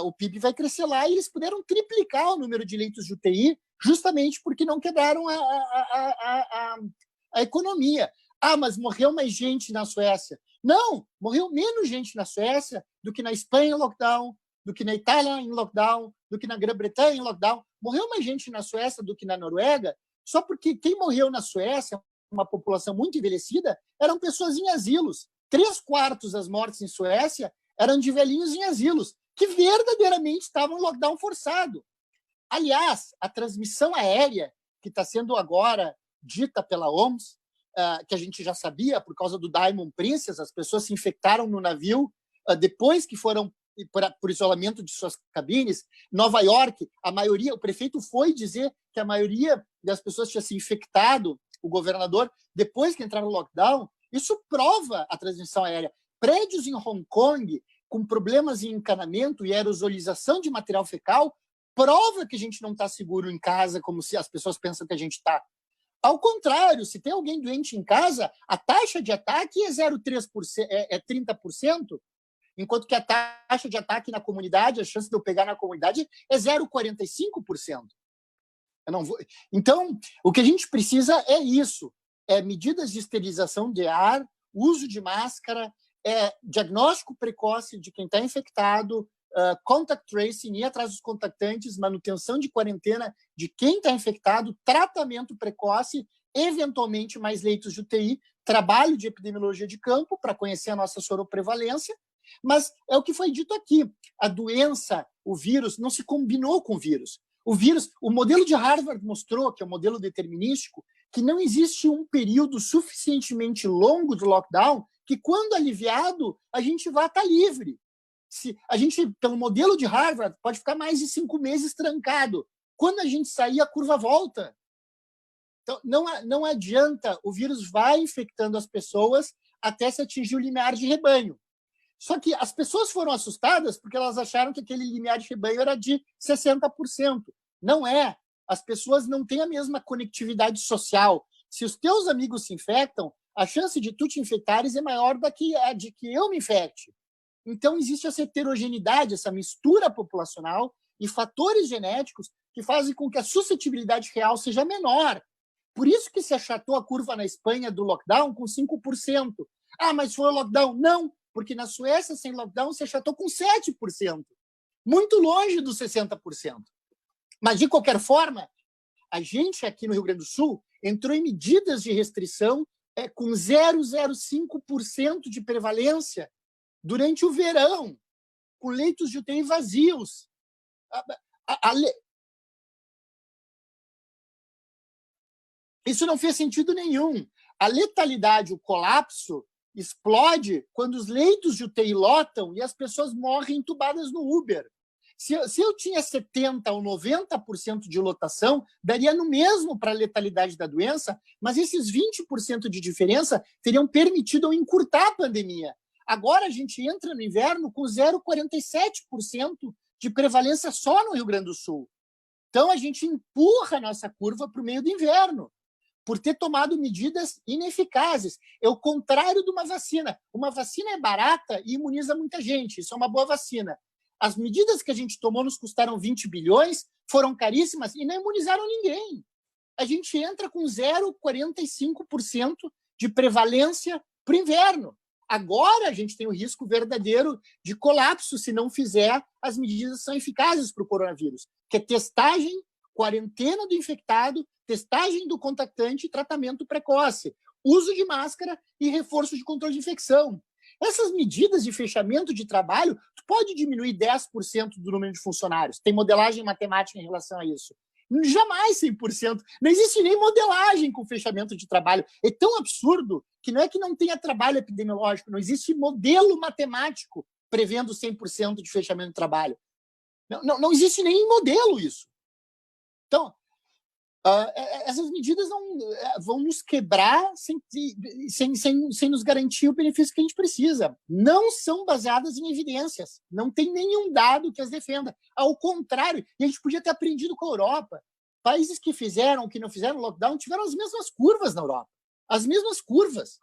O PIB vai crescer lá e eles puderam triplicar o número de leitos de UTI justamente porque não quebraram a economia. Mas morreu mais gente na Suécia. Não, morreu menos gente na Suécia do que na Espanha em lockdown, do que na Itália em lockdown, do que na Grã-Bretanha em lockdown. Morreu mais gente na Suécia do que na Noruega, só porque quem morreu na Suécia, uma população muito envelhecida, eram pessoas em asilos. 3/4 das mortes em Suécia eram de velhinhos em asilos, que verdadeiramente estavam em lockdown forçado. Aliás, a transmissão aérea, que está sendo agora dita pela OMS, que a gente já sabia por causa do Diamond Princess, as pessoas se infectaram no navio depois que foram por isolamento de suas cabines. Nova York, a maioria, o prefeito foi dizer que a maioria das pessoas tinha se infectado, o governador, depois que entraram no lockdown. Isso prova a transmissão aérea. Prédios em Hong Kong com problemas em encanamento e aerosolização de material fecal prova que a gente não está seguro em casa, como se as pessoas pensam que a gente está. Ao contrário, se tem alguém doente em casa, a taxa de ataque é 0,3%, é 30%, enquanto que a taxa de ataque na comunidade, a chance de eu pegar na comunidade é 0,45%. Então, o que a gente precisa é isso, medidas de esterilização de ar, uso de máscara, diagnóstico precoce de quem está infectado, contact tracing, ir atrás dos contactantes, manutenção de quarentena de quem está infectado, tratamento precoce, eventualmente mais leitos de UTI, trabalho de epidemiologia de campo para conhecer a nossa soroprevalência, mas é o que foi dito aqui, a doença, o vírus, não se combinou com o vírus. O modelo de Harvard mostrou, que é o modelo determinístico, que não existe um período suficientemente longo de lockdown que, quando aliviado, a gente vai estar livre. Se a gente, pelo modelo de Harvard, pode ficar mais de 5 meses trancado. Quando a gente sair, a curva volta. Então, não adianta, o vírus vai infectando as pessoas até se atingir o limiar de rebanho. Só que as pessoas foram assustadas porque elas acharam que aquele limiar de rebanho era de 60%. Não é. As pessoas não têm a mesma conectividade social. Se os teus amigos se infectam, a chance de tu te infectares é maior do que a de que eu me infecte. Então, existe essa heterogeneidade, essa mistura populacional e fatores genéticos que fazem com que a suscetibilidade real seja menor. Por isso que se achatou a curva na Espanha do lockdown com 5%. Ah, mas foi o lockdown? Não, porque na Suécia, sem lockdown, se achatou com 7%. Muito longe dos 60%. Mas, de qualquer forma, a gente aqui no Rio Grande do Sul entrou em medidas de restrição com 0,05% de prevalência durante o verão, com leitos de UTI vazios. Isso não fez sentido nenhum. A letalidade, o colapso, explode quando os leitos de UTI lotam e as pessoas morrem entubadas no Uber. Se eu tinha 70% ou 90% de lotação, daria no mesmo para a letalidade da doença, mas esses 20% de diferença teriam permitido eu encurtar a pandemia. Agora a gente entra no inverno com 0,47% de prevalência só no Rio Grande do Sul. Então a gente empurra a nossa curva para o meio do inverno, por ter tomado medidas ineficazes. É o contrário de uma vacina. Uma vacina é barata e imuniza muita gente. Isso é uma boa vacina. As medidas que a gente tomou nos custaram 20 bilhões, foram caríssimas e não imunizaram ninguém. A gente entra com 0,45% de prevalência para o inverno. Agora a gente tem o risco verdadeiro de colapso se não fizer as medidas que são eficazes para o coronavírus, que é testagem, quarentena do infectado, testagem do contactante e tratamento precoce, uso de máscara e reforço de controle de infecção. Essas medidas de fechamento de trabalho, tu pode diminuir 10% do número de funcionários. Tem modelagem matemática em relação a isso. Jamais 100%. Não existe nem modelagem com fechamento de trabalho. É tão absurdo que não é que não tenha trabalho epidemiológico, não existe modelo matemático prevendo 100% de fechamento de trabalho. Não existe nem modelo isso. Então, essas medidas vão nos quebrar sem nos garantir o benefício que a gente precisa. Não são baseadas em evidências. Não tem nenhum dado que as defenda. Ao contrário, e a gente podia ter aprendido com a Europa. Países que fizeram ou que não fizeram lockdown tiveram as mesmas curvas na Europa. As mesmas curvas.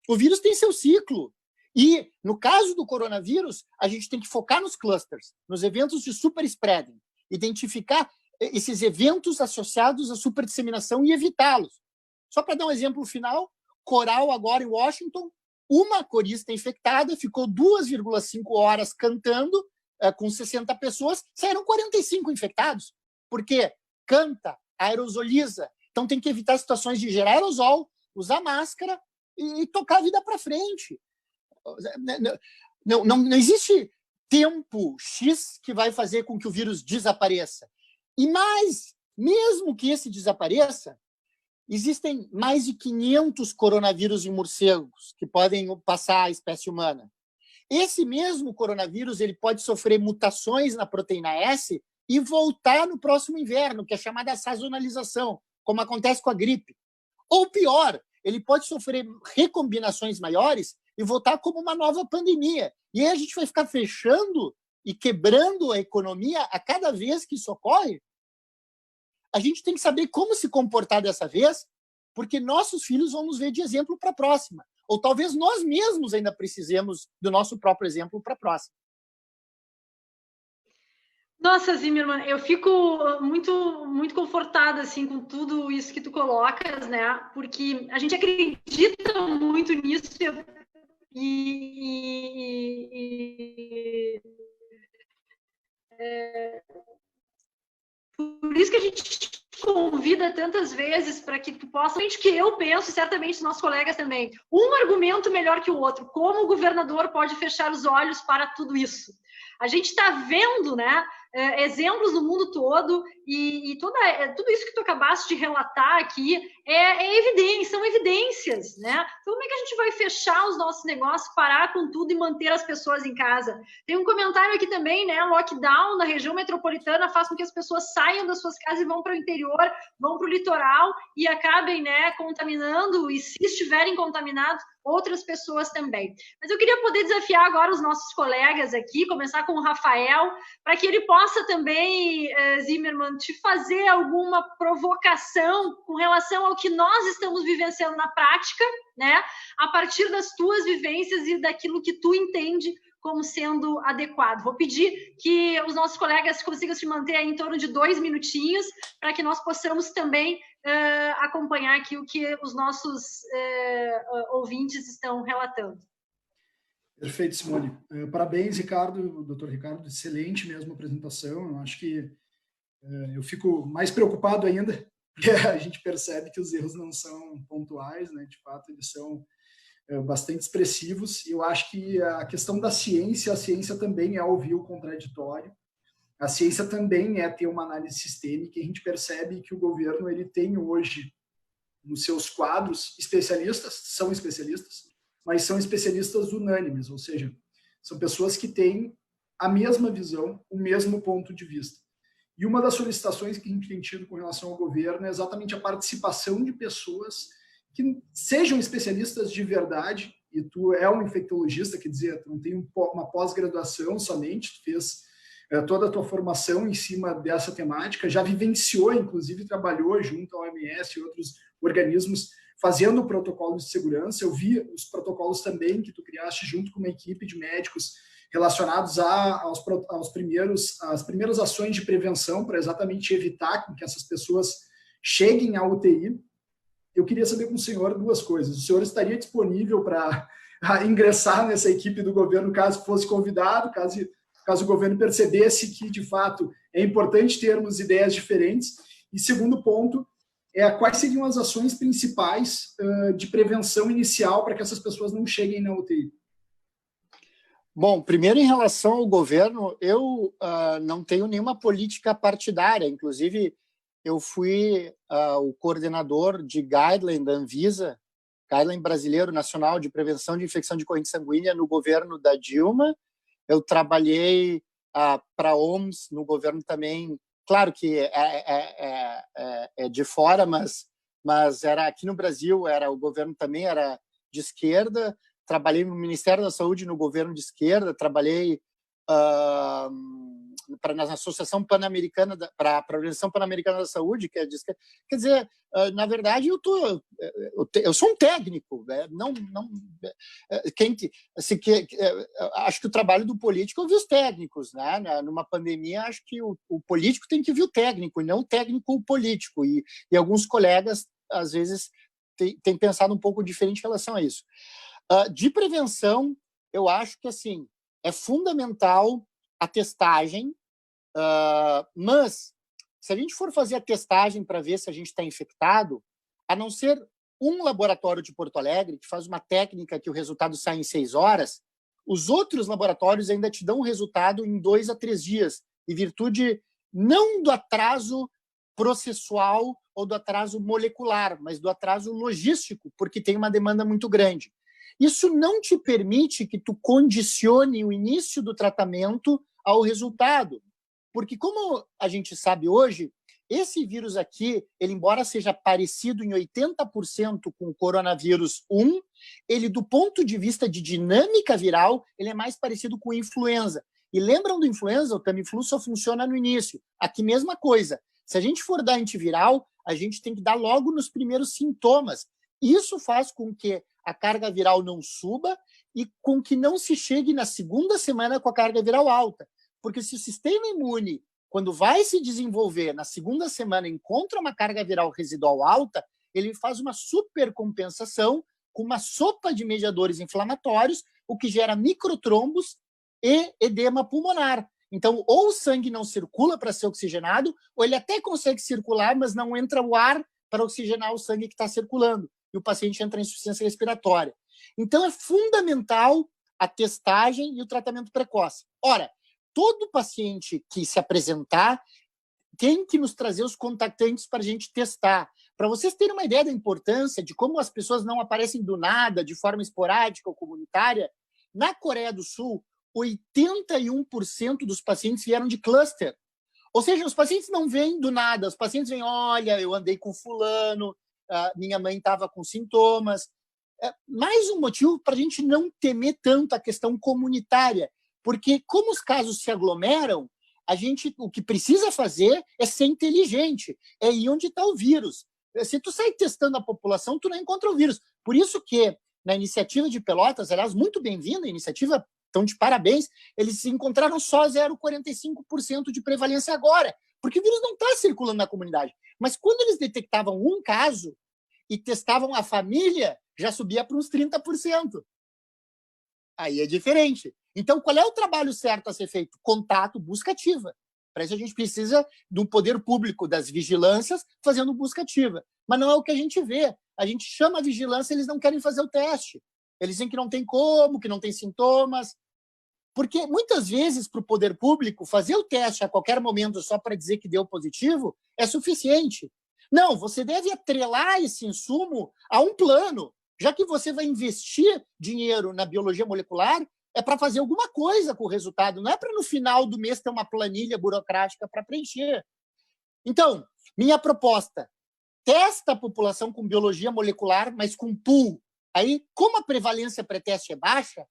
O vírus tem seu ciclo. E, no caso do coronavírus, a gente tem que focar nos clusters, nos eventos de super spreading, identificar esses eventos associados à superdisseminação e evitá-los. Só para dar um exemplo final, Coral agora em Washington, uma corista infectada ficou 2,5 horas cantando com 60 pessoas, saíram 45 infectados. Por quê? Canta, aerosoliza. Então tem que evitar situações de gerar aerosol, usar máscara e tocar a vida para frente. Não existe tempo X que vai fazer com que o vírus desapareça. E mais, mesmo que esse desapareça, existem mais de 500 coronavírus em morcegos que podem passar à espécie humana. Esse mesmo coronavírus ele pode sofrer mutações na proteína S e voltar no próximo inverno, que é chamada sazonalização, como acontece com a gripe. Ou pior, ele pode sofrer recombinações maiores e voltar como uma nova pandemia. E aí a gente vai ficar fechando e quebrando a economia a cada vez que isso ocorre. A gente tem que saber como se comportar dessa vez, porque nossos filhos vão nos ver de exemplo para a próxima. Ou talvez nós mesmos ainda precisemos do nosso próprio exemplo para a próxima. Nossa, Zimmermann, eu fico muito confortada assim com tudo isso que tu colocas, né? Porque a gente acredita muito nisso por isso que a gente te convida tantas vezes para que tu possa, que eu penso, certamente os nossos colegas também, um argumento melhor que o outro, como o governador pode fechar os olhos para tudo isso. A gente está vendo, né, exemplos no mundo todo e tudo isso que tu acabaste de relatar aqui são evidências, né? Então, como é que a gente vai fechar os nossos negócios, parar com tudo e manter as pessoas em casa? Tem um comentário aqui também, né? Lockdown na região metropolitana faz com que as pessoas saiam das suas casas e vão para o interior, vão para o litoral e acabem, né, contaminando, e se estiverem contaminados, outras pessoas também. Mas eu queria poder desafiar agora os nossos colegas aqui, começar com o Rafael, para que ele possa também, Zimmermann, te fazer alguma provocação com relação ao que nós estamos vivenciando na prática, né? A partir das tuas vivências e daquilo que tu entende como sendo adequado. Vou pedir que os nossos colegas consigam se manter aí em torno de 2 minutinhos, para que nós possamos também acompanhar aqui o que os nossos ouvintes estão relatando. Perfeito, Simone. Parabéns, Ricardo, doutor Ricardo, excelente mesmo a apresentação. Eu acho que eu fico mais preocupado ainda, porque a gente percebe que os erros não são pontuais, né? De fato, eles são bastante expressivos. Eu acho que a questão da ciência, a ciência também é ouvir o contraditório. A ciência também é ter uma análise sistêmica, e a gente percebe que o governo ele tem hoje nos seus quadros especialistas, são especialistas, mas são especialistas unânimes, ou seja, são pessoas que têm a mesma visão, o mesmo ponto de vista. E uma das solicitações que a gente tem tido com relação ao governo é exatamente a participação de pessoas que sejam especialistas de verdade, e tu é um infectologista, quer dizer, tu não tem uma pós-graduação somente, tu fez toda a tua formação em cima dessa temática, já vivenciou, inclusive trabalhou junto ao OMS e outros organismos fazendo protocolos de segurança. Eu vi os protocolos também que tu criaste junto com uma equipe de médicos relacionados às primeiras ações de prevenção para exatamente evitar que essas pessoas cheguem à UTI. Eu queria saber com o senhor 2 coisas. O senhor estaria disponível para ingressar nessa equipe do governo caso fosse convidado, caso o governo percebesse que, de fato, é importante termos ideias diferentes? E segundo ponto, quais seriam as ações principais de prevenção inicial para que essas pessoas não cheguem na UTI? Bom, primeiro, em relação ao governo, eu não tenho nenhuma política partidária. Inclusive, eu fui o coordenador de guideline da Anvisa, Guideline Brasileiro Nacional de Prevenção de Infecção de Corrente Sanguínea, no governo da Dilma. Eu trabalhei para a OMS no governo também. Claro que é de fora, mas era aqui no Brasil, o governo também era de esquerda. Trabalhei no Ministério da Saúde no governo de esquerda, trabalhei na Associação Pan-Americana para a Organização Pan-Americana da Saúde, que é de esquerda. Quer dizer, na verdade, eu sou um técnico, né? Acho que o trabalho do político é ouvir os técnicos, né? Numa pandemia, acho que o político tem que ouvir o técnico, e não o técnico o político. E alguns colegas, às vezes, têm pensado um pouco diferente em relação a isso. De prevenção, eu acho que assim, é fundamental a testagem, mas se a gente for fazer a testagem para ver se a gente está infectado, a não ser um laboratório de Porto Alegre que faz uma técnica que o resultado sai em 6 horas, Os outros laboratórios ainda te dão o resultado em 2 a 3 dias, em virtude não do atraso processual ou do atraso molecular, mas do atraso logístico, porque tem uma demanda muito grande. Isso não te permite que tu condicione o início do tratamento ao resultado, porque como a gente sabe hoje, esse vírus aqui, ele embora seja parecido em 80% com o coronavírus 1, ele do ponto de vista de dinâmica viral, ele é mais parecido com a influenza. E lembram do influenza? O Tamiflu só funciona no início. Aqui mesma coisa. Se a gente for dar antiviral, a gente tem que dar logo nos primeiros sintomas. Isso faz com que a carga viral não suba e com que não se chegue na segunda semana com a carga viral alta. Porque se o sistema imune, quando vai se desenvolver na segunda semana, encontra uma carga viral residual alta, ele faz uma supercompensação com uma sopa de mediadores inflamatórios, o que gera microtrombos e edema pulmonar. Então, ou o sangue não circula para ser oxigenado, ou ele até consegue circular, mas não entra o ar para oxigenar o sangue que está circulando. E o paciente entra em insuficiência respiratória. Então, é fundamental a testagem e o tratamento precoce. Ora, todo paciente que se apresentar tem que nos trazer os contactantes para a gente testar. Para vocês terem uma ideia da importância de como as pessoas não aparecem do nada, de forma esporádica ou comunitária, na Coreia do Sul, 81% dos pacientes vieram de cluster. Ou seja, os pacientes não vêm do nada, os pacientes vêm, olha, eu andei com fulano, minha mãe estava com sintomas. Mais um motivo para a gente não temer tanto a questão comunitária, porque como os casos se aglomeram, o que precisa fazer é ser inteligente, é ir onde está o vírus. Se tu sai testando a população, tu não encontra o vírus. Por isso que na iniciativa de Pelotas, aliás, muito bem-vinda a iniciativa, então de parabéns, eles encontraram só 0,45% de prevalência agora, porque o vírus não está circulando na comunidade. Mas quando eles detectavam um caso e testavam a família, já subia para uns 30%. Aí é diferente. Então, qual é o trabalho certo a ser feito? Contato, busca ativa. Para isso a gente precisa do poder público, das vigilâncias, fazendo busca ativa. Mas não é o que a gente vê. A gente chama a vigilância, eles não querem fazer o teste. Eles dizem que não tem como, que não tem sintomas. Porque, muitas vezes, para o poder público, fazer o teste a qualquer momento só para dizer que deu positivo é suficiente. Não, você deve atrelar esse insumo a um plano. Já que você vai investir dinheiro na biologia molecular, é para fazer alguma coisa com o resultado, não é para no final do mês ter uma planilha burocrática para preencher. Então, minha proposta, testa a população com biologia molecular, mas com pool. Aí, como a prevalência pré-teste é baixa,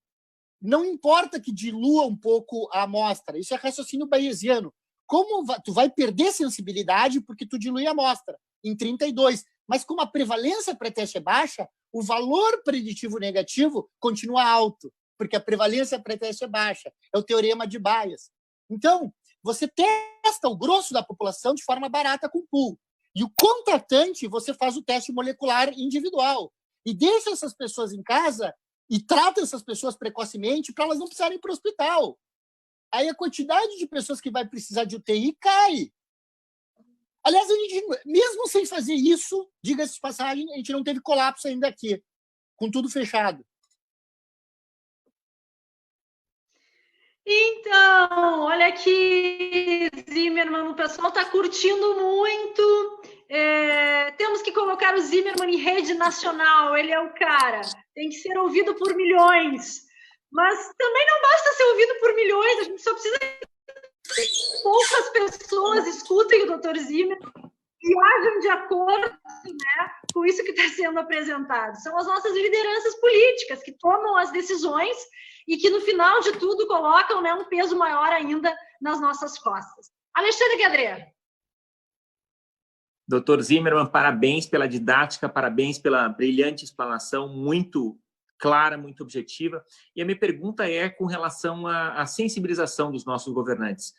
não importa que dilua um pouco a amostra. Isso é raciocínio bayesiano. Como tu vai perder sensibilidade porque tu dilui a amostra em 32, mas como a prevalência pré-teste é baixa, o valor preditivo negativo continua alto, porque a prevalência pré-teste é baixa. É o teorema de Bayes. Então, você testa o grosso da população de forma barata com pool. E o contratante, você faz o teste molecular individual. E deixa essas pessoas em casa e trata essas pessoas precocemente para elas não precisarem ir para o hospital. Aí a quantidade de pessoas que vai precisar de UTI cai. Aliás, a gente, mesmo sem fazer isso, diga-se de passagem, a gente não teve colapso ainda aqui, com tudo fechado. Então, olha aqui, Zimmermann, o pessoal está curtindo muito. Temos que colocar o Zimmermann em rede nacional, ele é o cara. Tem que ser ouvido por milhões. Mas também não basta ser ouvido por milhões, a gente só precisa que poucas pessoas escutem o Dr. Zimmermann e ajam de acordo, né, com isso que está sendo apresentado. São as nossas lideranças políticas que tomam as decisões e que, no final de tudo, colocam, né, um peso maior ainda nas nossas costas. Alexandre Guedré. Dr. Zimmermann, parabéns pela didática, parabéns pela brilhante explanação, muito clara, muito objetiva. E a minha pergunta é com relação à sensibilização dos nossos governantes.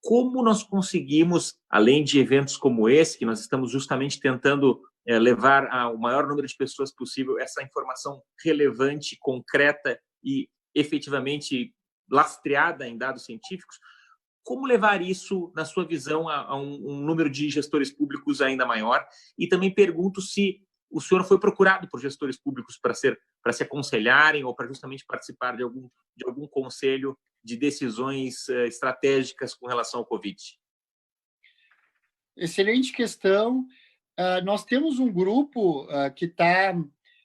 Como nós conseguimos, além de eventos como esse, que nós estamos justamente tentando levar ao maior número de pessoas possível essa informação relevante, concreta e efetivamente lastreada em dados científicos, como levar isso, na sua visão, a um número de gestores públicos ainda maior? E também pergunto se o senhor foi procurado por gestores públicos para se aconselharem ou para justamente participar de algum conselho de decisões estratégicas com relação ao Covid? Excelente questão. Nós temos um grupo que está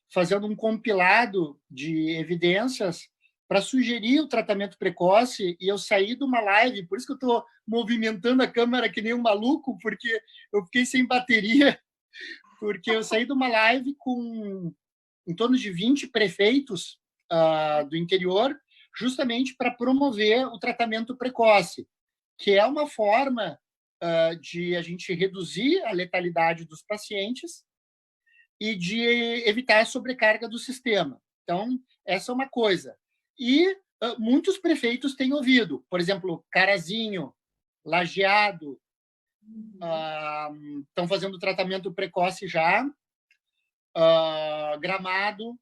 fazendo um compilado de evidências para sugerir o tratamento precoce, e eu saí de uma live, por isso que eu estou movimentando a câmera que nem um maluco, porque eu fiquei sem bateria, porque eu saí de uma live com em torno de 20 prefeitos do interior, justamente para promover o tratamento precoce, que é uma forma de a gente reduzir a letalidade dos pacientes e de evitar a sobrecarga do sistema. Então, essa é uma coisa. E muitos prefeitos têm ouvido, por exemplo, Carazinho, Lajeado, estão fazendo tratamento precoce já, Gramado,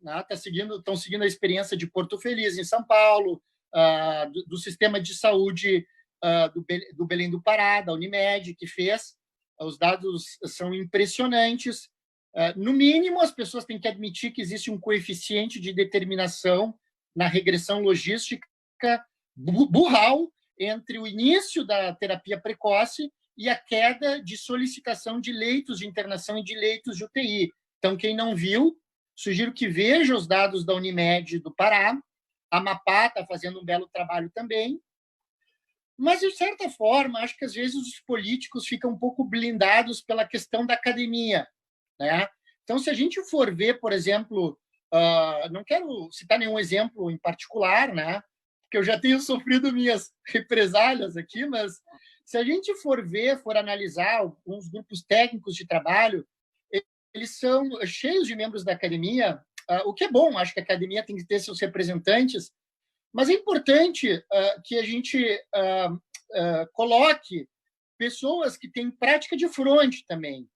né, estão seguindo a experiência de Porto Feliz, em São Paulo, do sistema de saúde do Belém do Pará, da Unimed, que fez. Os dados são impressionantes. No mínimo, as pessoas têm que admitir que existe um coeficiente de determinação na regressão logística burral entre o início da terapia precoce e a queda de solicitação de leitos de internação e de leitos de UTI. Então, quem não viu, sugiro que veja os dados da Unimed do Pará. A Amapá está fazendo um belo trabalho também. Mas, de certa forma, acho que às vezes os políticos ficam um pouco blindados pela questão da academia, né? Então, se a gente for ver, por exemplo, não quero citar nenhum exemplo em particular, né? Porque eu já tenho sofrido minhas represálias aqui, mas se a gente for analisar alguns grupos técnicos de trabalho, eles são cheios de membros da academia, o que é bom, acho que a academia tem que ter seus representantes, mas é importante que a gente coloque pessoas que têm prática de fronte também.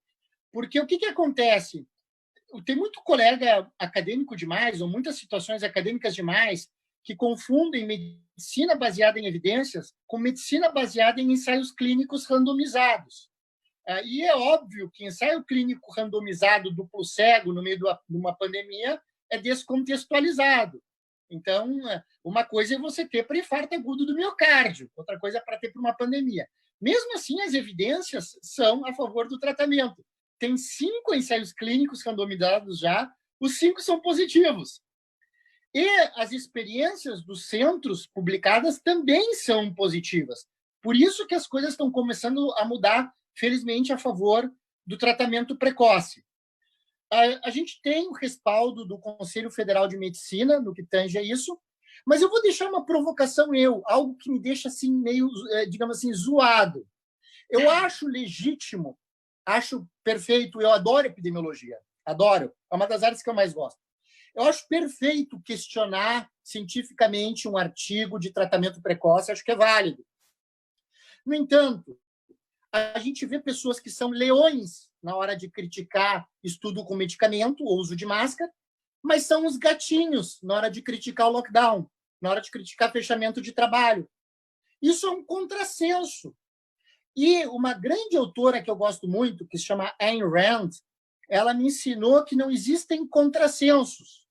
Porque o que acontece? Tem muito colega acadêmico demais, ou muitas situações acadêmicas demais, que confundem medicina baseada em evidências com medicina baseada em ensaios clínicos randomizados. E é óbvio que ensaio clínico randomizado duplo cego no meio de uma pandemia é descontextualizado. Então, uma coisa é você ter para infarto agudo do miocárdio, outra coisa é para ter para uma pandemia. Mesmo assim, as evidências são a favor do tratamento. Tem 5 ensaios clínicos randomizados já, os 5 são positivos. E as experiências dos centros publicadas também são positivas. Por isso que as coisas estão começando a mudar, felizmente, a favor do tratamento precoce. A gente tem o respaldo do Conselho Federal de Medicina, no que tange a isso, mas eu vou deixar uma provocação algo que me deixa assim, meio, digamos assim, zoado. Eu acho legítimo, acho perfeito, eu adoro epidemiologia, adoro, é uma das áreas que eu mais gosto. Eu acho perfeito questionar cientificamente um artigo de tratamento precoce, acho que é válido. No entanto, a gente vê pessoas que são leões na hora de criticar estudo com medicamento ou uso de máscara, mas são os gatinhos na hora de criticar o lockdown, na hora de criticar fechamento de trabalho. Isso é um contrassenso. E uma grande autora que eu gosto muito, que se chama Ayn Rand, ela me ensinou que não existem contrassensos.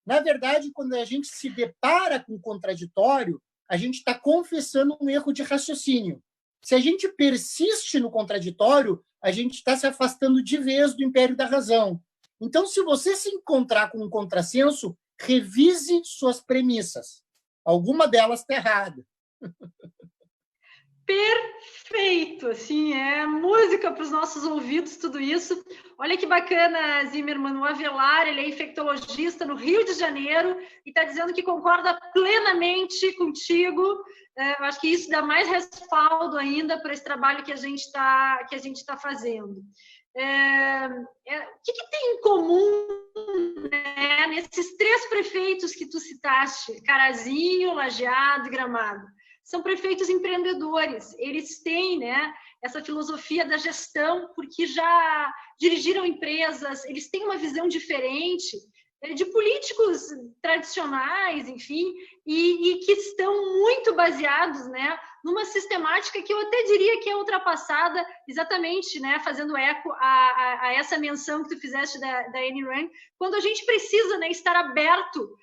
Na verdade, quando a gente se depara com o contraditório, a gente está confessando um erro de raciocínio. Se a gente persiste no contraditório, a gente está se afastando de vez do império da razão. Então, se você se encontrar com um contrassenso, revise suas premissas. Alguma delas está errada. Perfeito, assim, é música para os nossos ouvidos, tudo isso. Olha que bacana, Zimmermann, o Avelar, ele é infectologista no Rio de Janeiro e está dizendo que concorda plenamente contigo. Eu acho que isso dá mais respaldo ainda para esse trabalho que a gente está fazendo. O que tem em comum, né, nesses 3 prefeitos que tu citaste, Carazinho, Lajeado e Gramado? São prefeitos empreendedores, eles têm, né, essa filosofia da gestão, porque já dirigiram empresas, eles têm uma visão diferente de políticos tradicionais, enfim, e que estão muito baseados, né, numa sistemática que eu até diria que é ultrapassada, exatamente, né, fazendo eco a essa menção que tu fizeste da Ayn Rand, quando a gente precisa, né, estar aberto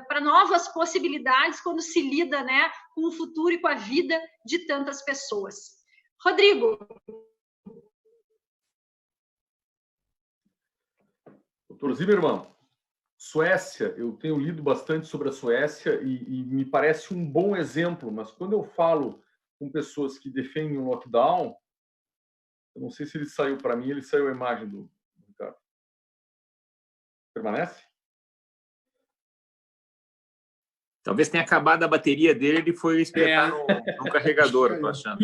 para novas possibilidades quando se lida, né, com o futuro e com a vida de tantas pessoas. Rodrigo. Doutor Zimmermann, Suécia, eu tenho lido bastante sobre a Suécia e me parece um bom exemplo, mas quando eu falo com pessoas que defendem o lockdown, eu não sei se ele saiu para mim, ele saiu a imagem do Ricardo. Permanece? Talvez tenha acabado a bateria dele, ele foi espetar no carregador, estou achando.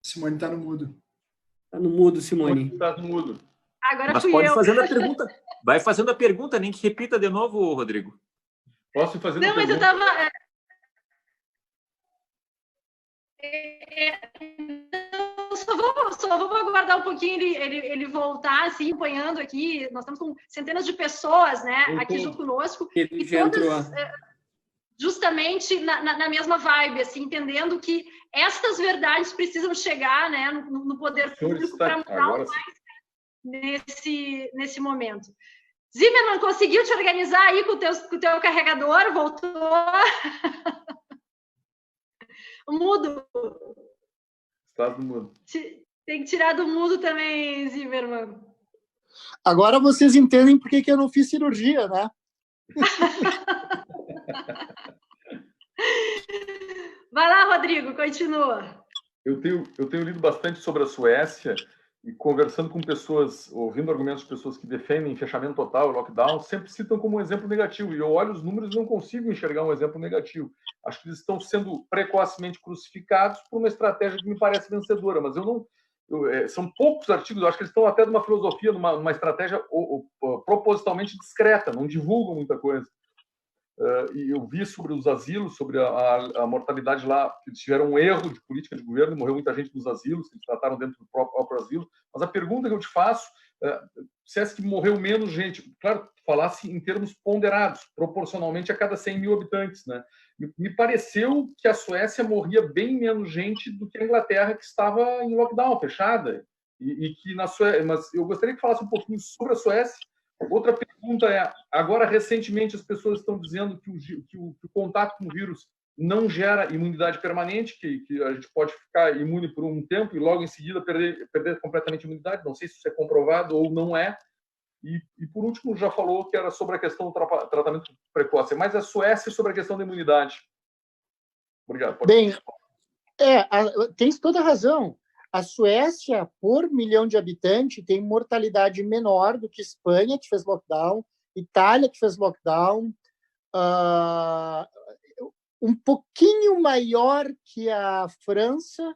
Simone está no mudo. Está no mudo, Simone. Está no mudo. Agora mas fui pode eu. fazendo a pergunta. Vai fazendo a pergunta, nem que repita de novo, Rodrigo. Posso fazer Não, uma mas pergunta? eu estava... Só vou aguardar um pouquinho ele voltar, assim, acompanhando aqui. Nós estamos com centenas de pessoas, né, aqui junto conosco. Ele já todas, justamente na mesma vibe, assim, entendendo que estas verdades precisam chegar, né, no poder público para mudar o mais nesse momento. Zimmermann, conseguiu te organizar aí com o teu carregador? Voltou? Mudo. Estás no mudo. Tem que tirar do mudo também, Zimmermann. Agora vocês entendem por que eu não fiz cirurgia, né? Vai lá, Rodrigo, continua. Eu tenho lido bastante sobre a Suécia e conversando com pessoas, ouvindo argumentos de pessoas que defendem fechamento total, lockdown, sempre citam como um exemplo negativo. E eu olho os números e não consigo enxergar um exemplo negativo. Acho que eles estão sendo precocemente crucificados por uma estratégia que me parece vencedora, mas são poucos artigos, eu acho que eles estão até numa filosofia, numa estratégia propositalmente discreta, não divulgam muita coisa. E eu vi sobre os asilos, sobre a mortalidade lá, que eles tiveram um erro de política de governo, morreu muita gente nos asilos, que eles trataram dentro do próprio asilo. Mas a pergunta que eu te faço, se é que morreu menos gente, claro, falasse em termos ponderados, proporcionalmente a cada 100 mil habitantes, né? Me pareceu que a Suécia morria bem menos gente do que a Inglaterra, que estava em lockdown, fechada. E que na Suécia, mas eu gostaria que falasse um pouquinho sobre a Suécia. Outra pergunta é, agora recentemente as pessoas estão dizendo que o contato com o vírus não gera imunidade permanente, que a gente pode ficar imune por um tempo e logo em seguida perder completamente a imunidade. Não sei se isso é comprovado ou não é. E por último, já falou que era sobre a questão do tratamento precoce, mas a Suécia sobre a questão da imunidade. Obrigado. Bem, tens toda a razão. A Suécia, por milhão de habitantes, tem mortalidade menor do que Espanha, que fez lockdown, Itália, que fez lockdown, um pouquinho maior que a França,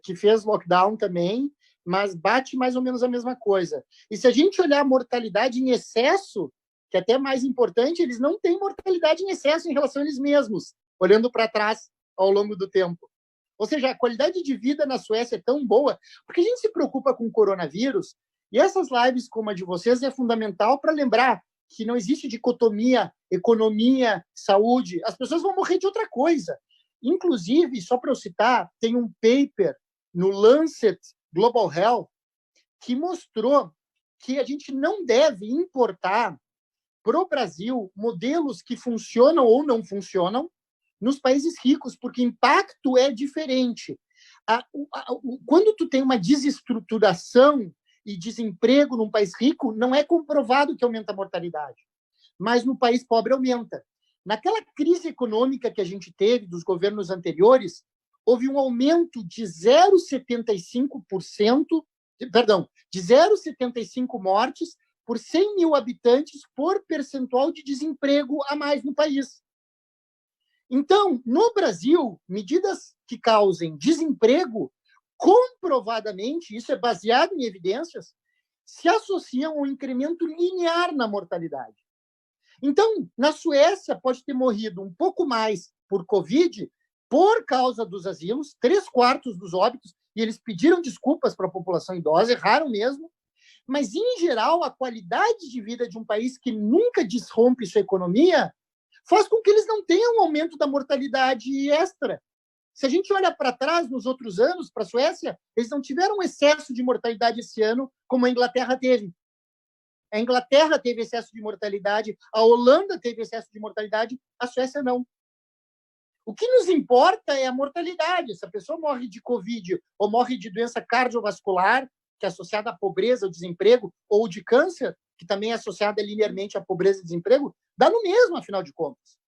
que fez lockdown também, mas bate mais ou menos a mesma coisa. E se a gente olhar a mortalidade em excesso, que é até mais importante, eles não têm mortalidade em excesso em relação a eles mesmos, olhando para trás ao longo do tempo. Ou seja, a qualidade de vida na Suécia é tão boa, porque a gente se preocupa com o coronavírus, e essas lives como a de vocês é fundamental para lembrar que não existe dicotomia, economia, saúde. As pessoas vão morrer de outra coisa. Inclusive, só para eu citar, tem um paper no Lancet Global Health que mostrou que a gente não deve importar para o Brasil modelos que funcionam ou não funcionam nos países ricos, porque o impacto é diferente. Quando tu tem uma desestruturação e desemprego num país rico, não é comprovado que aumenta a mortalidade, mas no país pobre aumenta. Naquela crise econômica que a gente teve dos governos anteriores, houve um aumento de 0,75 mortes por 100 mil habitantes por percentual de desemprego a mais no país. Então, no Brasil, medidas que causem desemprego, comprovadamente, isso é baseado em evidências, se associam ao incremento linear na mortalidade. Então, na Suécia, pode ter morrido um pouco mais por Covid, por causa dos asilos, 3/4 dos óbitos, e eles pediram desculpas para a população idosa, erraram mesmo, mas, em geral, a qualidade de vida de um país que nunca desrompe sua economia faz com que eles não tenham um aumento da mortalidade extra. Se a gente olha para trás, nos outros anos, para a Suécia, eles não tiveram um excesso de mortalidade esse ano, como a Inglaterra teve. A Inglaterra teve excesso de mortalidade, a Holanda teve excesso de mortalidade, a Suécia não. O que nos importa é a mortalidade. Se a pessoa morre de Covid ou morre de doença cardiovascular, que é associada à pobreza, ao desemprego, ou de câncer, que também é associada linearmente à pobreza e desemprego, dá no mesmo, afinal de contas.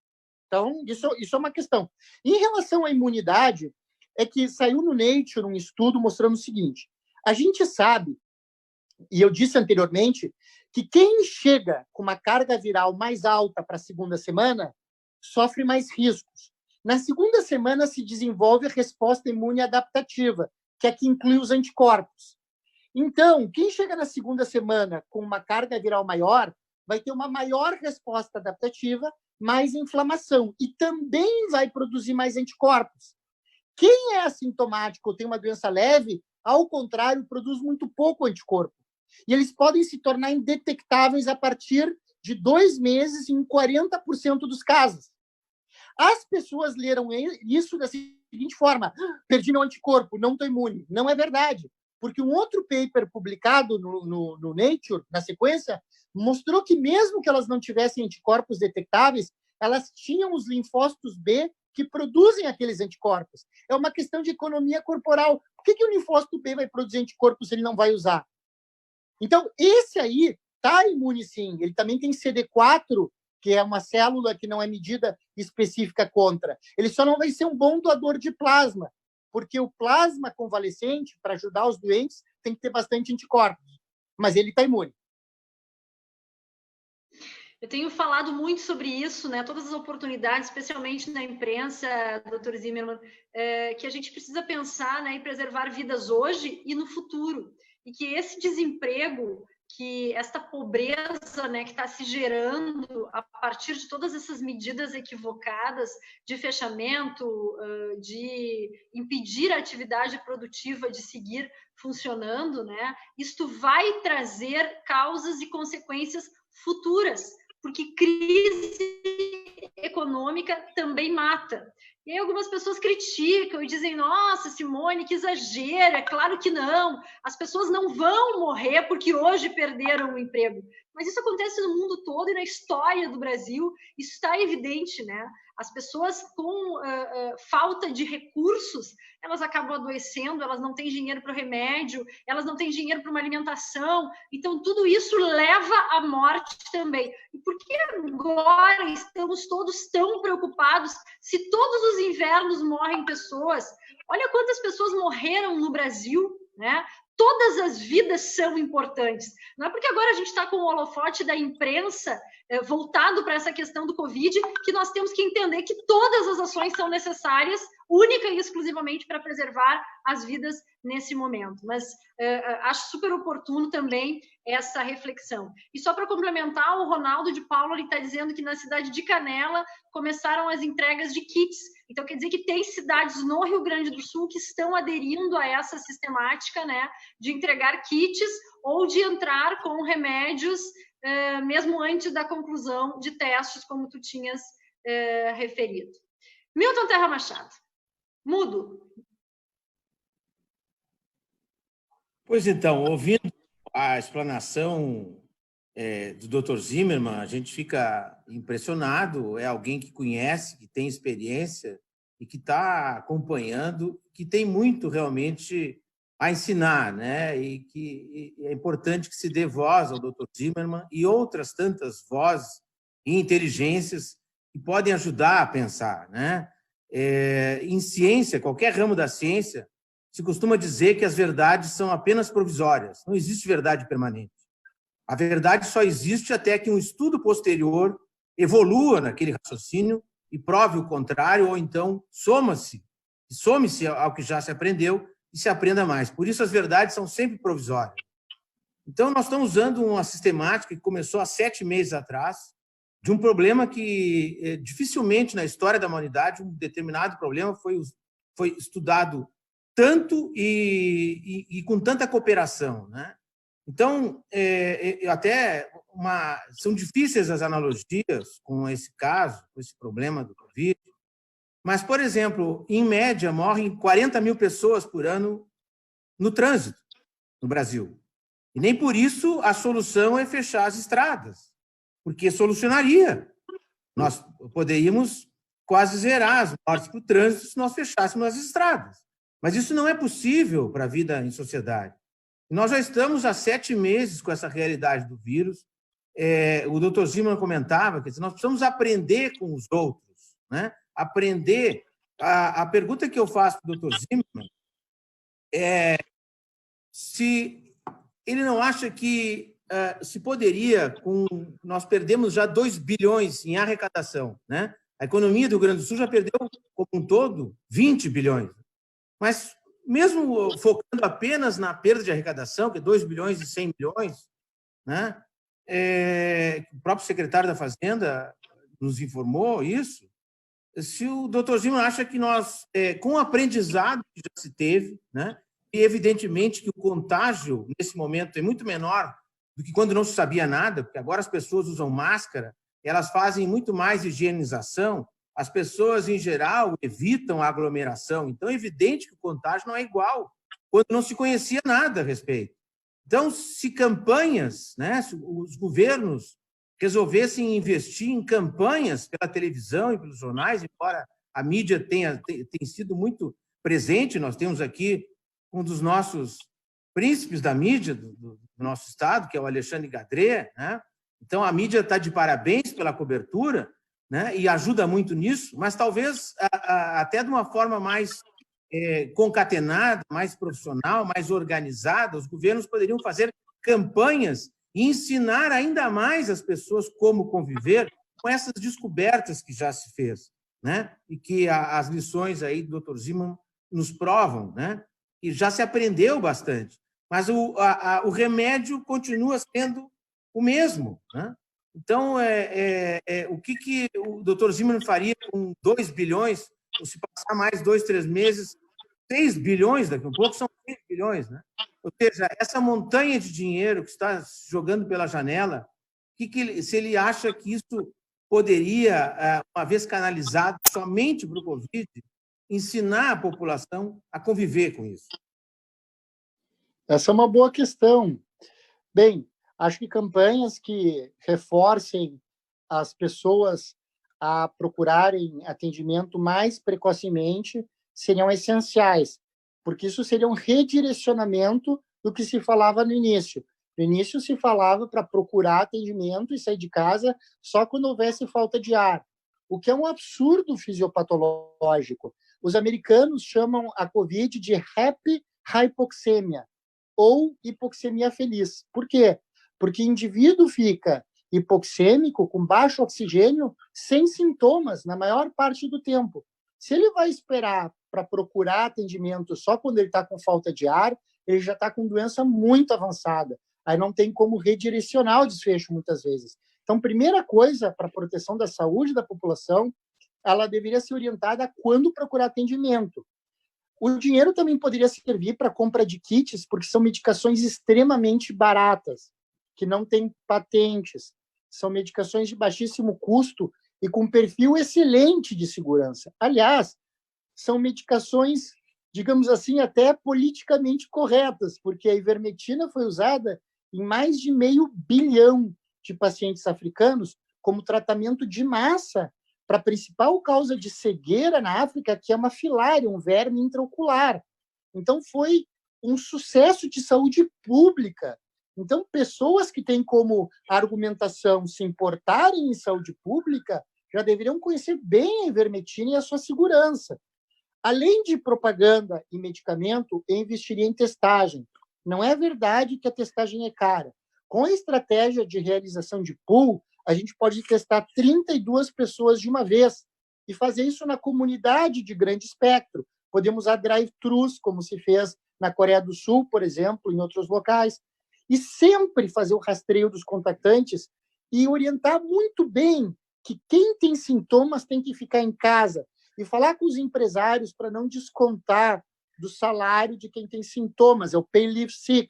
Então, isso é uma questão. Em relação à imunidade, é que saiu no Nature um estudo mostrando o seguinte: a gente sabe, e eu disse anteriormente, que quem chega com uma carga viral mais alta para a segunda semana sofre mais riscos. Na segunda semana se desenvolve a resposta imune adaptativa, que é que inclui os anticorpos. Então, quem chega na segunda semana com uma carga viral maior vai ter uma maior resposta adaptativa, mais inflamação, e também vai produzir mais anticorpos. Quem é assintomático ou tem uma doença leve, ao contrário, produz muito pouco anticorpo. E eles podem se tornar indetectáveis a partir de 2 meses em 40% dos casos. As pessoas leram isso da seguinte forma: perdi meu anticorpo, não estou imune. Não é verdade, porque um outro paper publicado no Nature, na sequência, mostrou que mesmo que elas não tivessem anticorpos detectáveis, elas tinham os linfócitos B que produzem aqueles anticorpos. É uma questão de economia corporal. Por que o linfócito B vai produzir anticorpos se ele não vai usar? Então, esse aí está imune sim. Ele também tem CD4, que é uma célula que não é medida específica contra. Ele só não vai ser um bom doador de plasma, porque o plasma convalescente, para ajudar os doentes, tem que ter bastante anticorpos. Mas ele está imune. Eu tenho falado muito sobre isso, né? Todas as oportunidades, especialmente na imprensa, Dr. Zimmermann, que a gente precisa pensar, né, em preservar vidas hoje e no futuro. E que esse desemprego, que esta pobreza, né, que está se gerando a partir de todas essas medidas equivocadas de fechamento, de impedir a atividade produtiva de seguir funcionando, né, isto vai trazer causas e consequências futuras, porque crise econômica também mata. E aí algumas pessoas criticam e dizem: nossa, Simone, que exagero, é claro que não, as pessoas não vão morrer porque hoje perderam o emprego. Mas isso acontece no mundo todo e na história do Brasil, isso está evidente, né? As pessoas com falta de recursos, elas acabam adoecendo, elas não têm dinheiro para o remédio, elas não têm dinheiro para uma alimentação, então tudo isso leva à morte também. E por que agora estamos todos tão preocupados se todos os invernos morrem pessoas? Olha quantas pessoas morreram no Brasil, né? Todas as vidas são importantes. Não é porque agora a gente está com o holofote da imprensa voltado para essa questão do Covid que nós temos que entender que todas as ações são necessárias, única e exclusivamente para preservar as vidas nesse momento. Mas acho super oportuno também essa reflexão. E só para complementar, o Ronaldo de Paula está dizendo que na cidade de Canela começaram as entregas de kits. Então, quer dizer que tem cidades no Rio Grande do Sul que estão aderindo a essa sistemática, né, de entregar kits ou de entrar com remédios mesmo antes da conclusão de testes, como tu tinhas referido. Milton Terra Machado, mudo. Pois então, ouvindo a explanação do Dr. Zimmermann, a gente fica impressionado. É alguém que conhece, que tem experiência e que está acompanhando, que tem muito realmente a ensinar, né? E que é importante que se dê voz ao Dr. Zimmermann e outras tantas vozes e inteligências que podem ajudar a pensar, né? Em ciência, qualquer ramo da ciência, se costuma dizer que as verdades são apenas provisórias. Não existe verdade permanente. A verdade só existe até que um estudo posterior evolua naquele raciocínio e prove o contrário, ou então some-se ao que já se aprendeu e se aprenda mais. Por isso, as verdades são sempre provisórias. Então, nós estamos usando uma sistemática que começou há 7 meses atrás, de um problema que dificilmente na história da humanidade um determinado problema foi estudado tanto e com tanta cooperação, né? Então, são difíceis as analogias com esse caso, com esse problema do Covid, mas, por exemplo, em média, morrem 40 mil pessoas por ano no trânsito no Brasil. E nem por isso a solução é fechar as estradas, porque solucionaria. Nós poderíamos quase zerar as mortes para o trânsito se nós fechássemos as estradas. Mas isso não é possível para a vida em sociedade. Nós já estamos há 7 meses com essa realidade do vírus. O Dr. Zimmermann comentava que nós precisamos aprender com os outros, né? Aprender. A pergunta que eu faço para o Dr. Zimmermann é se ele não acha que se poderia, nós perdemos já 2 bilhões em arrecadação, né? A economia do Rio Grande do Sul já perdeu, como um todo, 20 bilhões. Mas, mesmo focando apenas na perda de arrecadação, que é 2 bilhões e 100 milhões, né? O próprio secretário da Fazenda nos informou isso. Se o Dr. Zimmermann acha que nós, com o aprendizado que já se teve, né? E, evidentemente, que o contágio, nesse momento, é muito menor do que quando não se sabia nada, porque agora as pessoas usam máscara, elas fazem muito mais higienização, as pessoas, em geral, evitam a aglomeração. Então, é evidente que o contágio não é igual quando não se conhecia nada a respeito. Então, se campanhas, né, se os governos resolvessem investir em campanhas pela televisão e pelos jornais, embora a mídia tenha sido muito presente, nós temos aqui um dos nossos príncipes da mídia do nosso estado, que é o Alexandre Gadret, né? Então, a mídia está de parabéns pela cobertura, né? E ajuda muito nisso, mas talvez até de uma forma mais concatenada, mais profissional, mais organizada, os governos poderiam fazer campanhas e ensinar ainda mais as pessoas como conviver com essas descobertas que já se fez, né? E que as lições aí do Dr. Zimmermann nos provam, né? E já se aprendeu bastante, mas o remédio continua sendo o mesmo, né? Então, o que o Dr. Zimmermann faria com 2 bilhões, ou se passar mais 2, 3 meses, 6 bilhões, daqui a um pouco são 6 bilhões, né? Ou seja, essa montanha de dinheiro que está jogando pela janela, se ele acha que isso poderia, uma vez canalizado somente para o Covid, ensinar a população a conviver com isso? Essa é uma boa questão. Bem, acho que campanhas que reforcem as pessoas a procurarem atendimento mais precocemente seriam essenciais, porque isso seria um redirecionamento do que se falava no início. No início se falava para procurar atendimento e sair de casa só quando houvesse falta de ar, o que é um absurdo fisiopatológico. Os americanos chamam a COVID de happy hypoxemia, ou hipoxemia feliz. Por quê? Porque o indivíduo fica hipoxêmico, com baixo oxigênio, sem sintomas, na maior parte do tempo. Se ele vai esperar para procurar atendimento só quando ele está com falta de ar, ele já está com doença muito avançada. Aí não tem como redirecionar o desfecho, muitas vezes. Então, primeira coisa para a proteção da saúde da população, ela deveria ser orientada a quando procurar atendimento. O dinheiro também poderia servir para a compra de kits, porque são medicações extremamente baratas, que não têm patentes. São medicações de baixíssimo custo e com perfil excelente de segurança. Aliás, são medicações, digamos assim, até politicamente corretas, porque a ivermectina foi usada em mais de 500 milhões de pacientes africanos como tratamento de massa para a principal causa de cegueira na África, que é uma filária, um verme intraocular. Então, foi um sucesso de saúde pública. Então, pessoas que têm como argumentação se importarem em saúde pública já deveriam conhecer bem a ivermectina e a sua segurança. Além de propaganda e medicamento, eu investiria em testagem. Não é verdade que a testagem é cara. Com a estratégia de realização de pool, a gente pode testar 32 pessoas de uma vez e fazer isso na comunidade de grande espectro. Podemos usar drive-thrus, como se fez na Coreia do Sul, por exemplo, em outros locais. E sempre fazer o rastreio dos contactantes e orientar muito bem que quem tem sintomas tem que ficar em casa e falar com os empresários para não descontar do salário de quem tem sintomas, é o pay leave sick.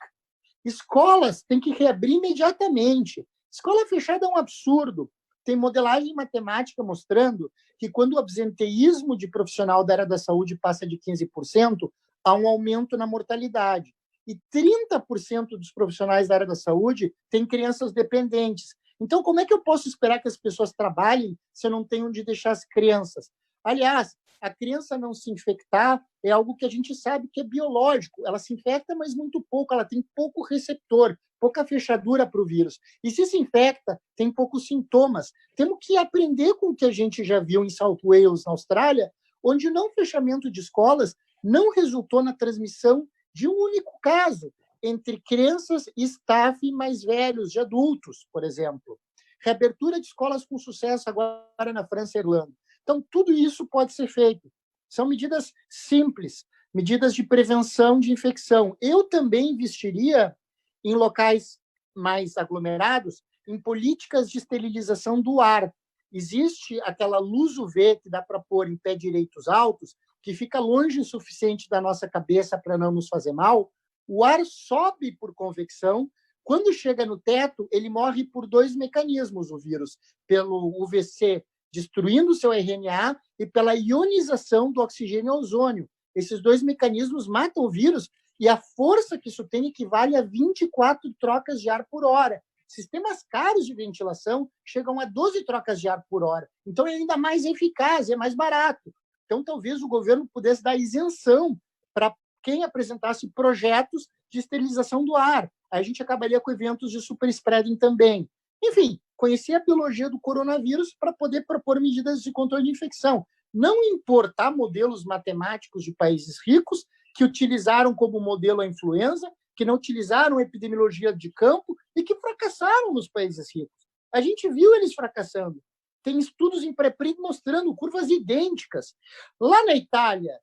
Escolas têm que reabrir imediatamente. Escola fechada é um absurdo. Tem modelagem matemática mostrando que quando o absenteísmo de profissional da área da saúde passa de 15%, há um aumento na mortalidade. E 30% dos profissionais da área da saúde têm crianças dependentes. Então, como é que eu posso esperar que as pessoas trabalhem se eu não tenho onde deixar as crianças? Aliás, a criança não se infectar é algo que a gente sabe que é biológico. Ela se infecta, mas muito pouco. Ela tem pouco receptor, pouca fechadura para o vírus. E se infecta, tem poucos sintomas. Temos que aprender com o que a gente já viu em South Wales, na Austrália, onde o não fechamento de escolas não resultou na transmissão de um único caso entre crianças e staff mais velhos, de adultos, por exemplo. Reabertura de escolas com sucesso agora na França e Irlanda. Então, tudo isso pode ser feito. São medidas simples, medidas de prevenção de infecção. Eu também investiria em locais mais aglomerados, em políticas de esterilização do ar. Existe aquela luz UV que dá para pôr em pé direitos altos, que fica longe o suficiente da nossa cabeça para não nos fazer mal. O ar sobe por convecção. Quando chega no teto, ele morre por 2 mecanismos, o vírus. Pelo UVC destruindo o seu RNA e pela ionização do oxigênio e ozônio. Esses 2 mecanismos matam o vírus e a força que isso tem equivale a 24 trocas de ar por hora. Sistemas caros de ventilação chegam a 12 trocas de ar por hora. Então, é ainda mais eficaz, é mais barato. Então, talvez o governo pudesse dar isenção para quem apresentasse projetos de esterilização do ar. Aí a gente acabaria com eventos de super spreading também. Enfim, conhecer a biologia do coronavírus para poder propor medidas de controle de infecção. Não importar modelos matemáticos de países ricos que utilizaram como modelo a influenza, que não utilizaram a epidemiologia de campo e que fracassaram nos países ricos. A gente viu eles fracassando. Tem estudos em pré-print mostrando curvas idênticas. Lá na Itália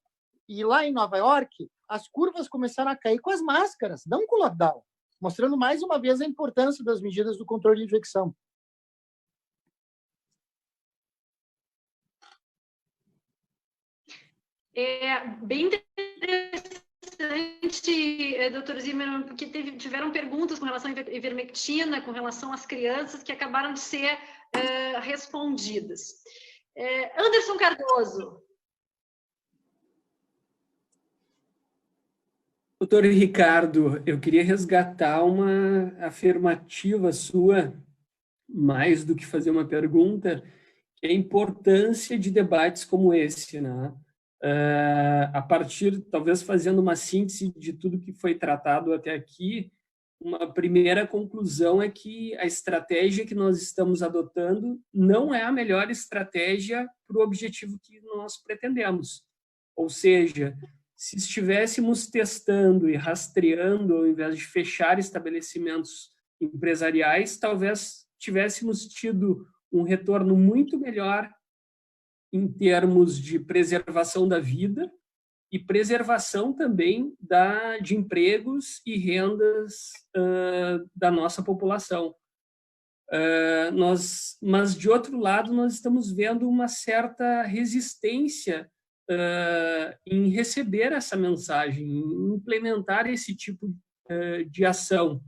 e lá em Nova York, as curvas começaram a cair com as máscaras, não com o lockdown, mostrando mais uma vez a importância das medidas do controle de infecção. É bem interessante, doutor Zimmermann, porque tiveram perguntas com relação à ivermectina, com relação às crianças, que acabaram de ser respondidas. Anderson Cardoso. Doutor Ricardo, eu queria resgatar uma afirmativa sua, mais do que fazer uma pergunta, que é a importância de debates como esse, né? A partir, talvez fazendo uma síntese de tudo que foi tratado até aqui, uma primeira conclusão é que a estratégia que nós estamos adotando não é a melhor estratégia para o objetivo que nós pretendemos. Ou seja, se estivéssemos testando e rastreando, ao invés de fechar estabelecimentos empresariais, talvez tivéssemos tido um retorno muito melhor em termos de preservação da vida e preservação também de empregos e rendas da nossa população. Mas, de outro lado, nós estamos vendo uma certa resistência em receber essa mensagem, em implementar esse tipo de ação.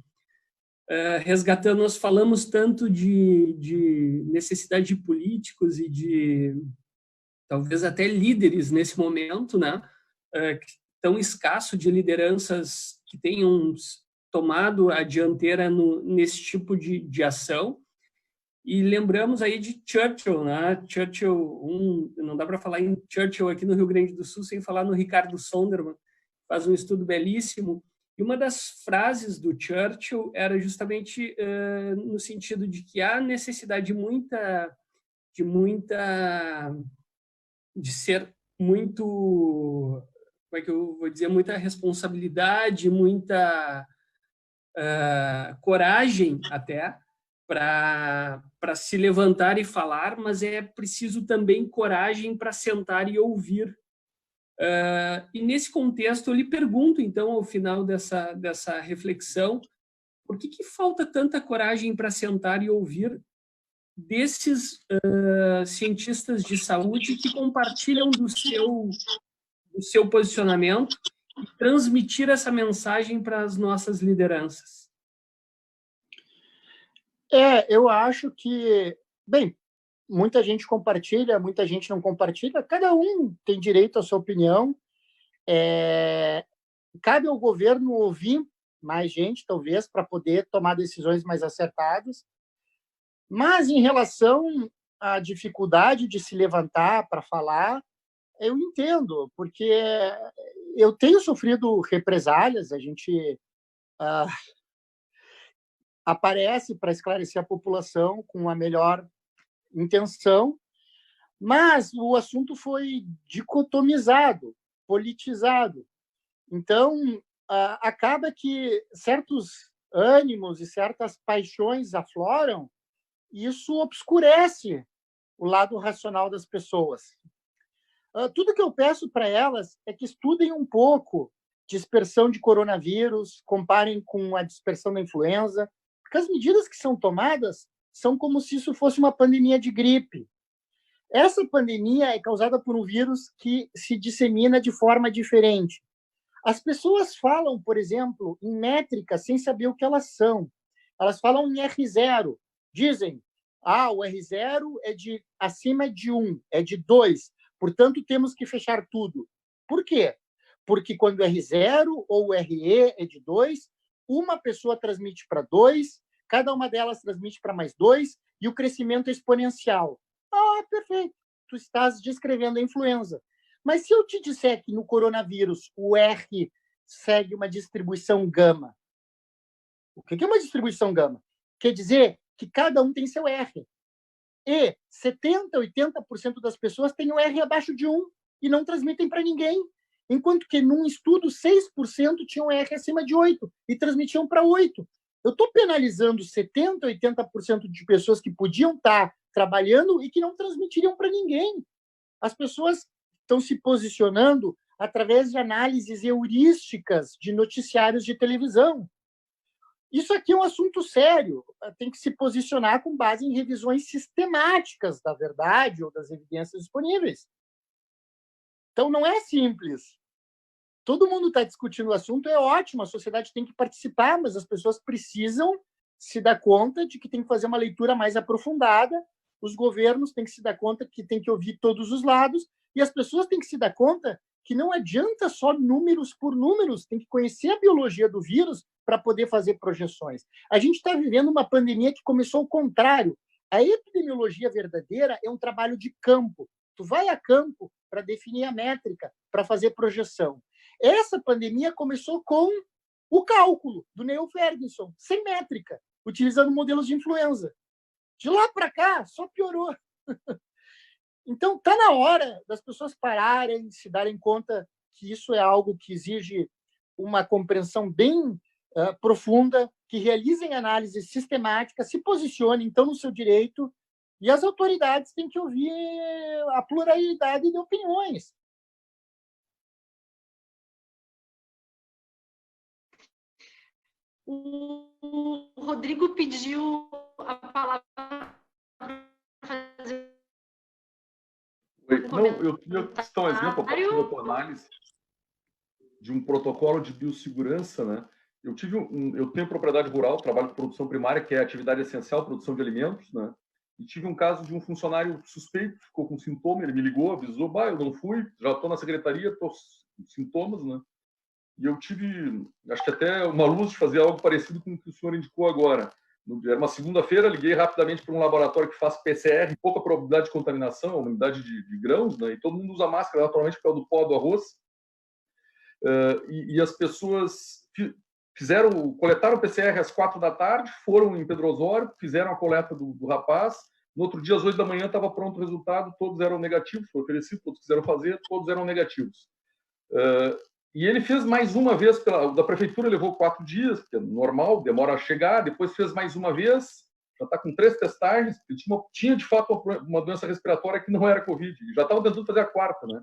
Resgatando, nós falamos tanto de necessidade de políticos e de talvez até líderes nesse momento, né? Tão escasso de lideranças que tenham tomado a dianteira nesse tipo de ação. E lembramos aí de Churchill, né? Churchill, não dá para falar em Churchill aqui no Rio Grande do Sul sem falar no Ricardo Sondermann, faz um estudo belíssimo. E uma das frases do Churchill era justamente no sentido de que há necessidade de ser muito, como é que eu vou dizer, muita responsabilidade, muita coragem até para se levantar e falar, mas é preciso também coragem para sentar e ouvir. E nesse contexto eu lhe pergunto, então, ao final dessa reflexão, por que falta tanta coragem para sentar e ouvir desses cientistas de saúde que compartilham do seu posicionamento e transmitir essa mensagem para as nossas lideranças? Eu acho que, bem, muita gente compartilha, muita gente não compartilha, cada um tem direito à sua opinião. Cabe ao governo ouvir mais gente, talvez, para poder tomar decisões mais acertadas. Mas, em relação à dificuldade de se levantar para falar, eu entendo, porque eu tenho sofrido represálias, a gente aparece para esclarecer a população com a melhor intenção, mas o assunto foi dicotomizado, politizado. Então, acaba que certos ânimos e certas paixões afloram, e isso obscurece o lado racional das pessoas. Tudo que eu peço para elas é que estudem um pouco dispersão de coronavírus, comparem com a dispersão da influenza, porque as medidas que são tomadas são como se isso fosse uma pandemia de gripe. Essa pandemia é causada por um vírus que se dissemina de forma diferente. As pessoas falam, por exemplo, em métricas sem saber o que elas são. Elas falam em R0. Dizem, o R0 é acima de 1, é de 2. Portanto, temos que fechar tudo. Por quê? Porque quando R0 ou RE é de 2, uma pessoa transmite para 2, cada uma delas transmite para mais 2, e o crescimento é exponencial. Perfeito. Tu estás descrevendo a influenza. Mas se eu te disser que no coronavírus o R segue uma distribuição gama, o que é uma distribuição gama? Quer dizer que cada um tem seu R. E 70%, 80% das pessoas têm o R abaixo de 1 e não transmitem para ninguém. Enquanto que, num estudo, 6% tinham R acima de 8 e transmitiam para 8. Eu estou penalizando 70%, 80% de pessoas que podiam estar trabalhando e que não transmitiriam para ninguém. As pessoas estão se posicionando através de análises heurísticas de noticiários de televisão. Isso aqui é um assunto sério, tem que se posicionar com base em revisões sistemáticas da verdade ou das evidências disponíveis. Então, não é simples. Todo mundo está discutindo o assunto, é ótimo, a sociedade tem que participar, mas as pessoas precisam se dar conta de que tem que fazer uma leitura mais aprofundada, os governos têm que se dar conta que tem que ouvir todos os lados, e as pessoas têm que se dar conta que não adianta só números por números, tem que conhecer a biologia do vírus para poder fazer projeções. A gente está vivendo uma pandemia que começou ao contrário. A epidemiologia verdadeira é um trabalho de campo. Tu vai a campo para definir a métrica, para fazer projeção. Essa pandemia começou com o cálculo do Neil Ferguson, sem métrica, utilizando modelos de influenza. De lá para cá, só piorou. Então, está na hora das pessoas pararem, se darem conta que isso é algo que exige uma compreensão bem profunda, que realizem análises sistemáticas, se posicionem, então, no seu direito, e as autoridades têm que ouvir a pluralidade de opiniões. O Rodrigo pediu a palavra para fazer. Não, eu queria citar um exemplo a partir da tua análise de um protocolo de biossegurança, né? Eu tenho propriedade rural, trabalho com produção primária, que é a atividade essencial, produção de alimentos, né? E tive um caso de um funcionário suspeito, ficou com sintoma, ele me ligou, avisou, eu não fui, já estou na secretaria, estou com sintomas, né? E eu tive, acho que até uma luz de fazer algo parecido com o que o senhor indicou agora. Era uma segunda-feira, liguei rapidamente para um laboratório que faz PCR, pouca probabilidade de contaminação, unidade de grãos, né? E todo mundo usa máscara, naturalmente, por causa do pó do arroz. E as pessoas coletaram o PCR às 4 da tarde, foram em Pedro Osório, fizeram a coleta do rapaz. No outro dia, às 8 da manhã, estava pronto o resultado, todos eram negativos, foi oferecido, todos quiseram fazer, todos eram negativos. E ele fez mais uma vez, da prefeitura levou 4 dias, que é normal, demora a chegar, depois fez mais uma vez, já está com 3 testagens, ele tinha de fato uma doença respiratória que não era Covid, já estava tentando fazer a 4ª, né?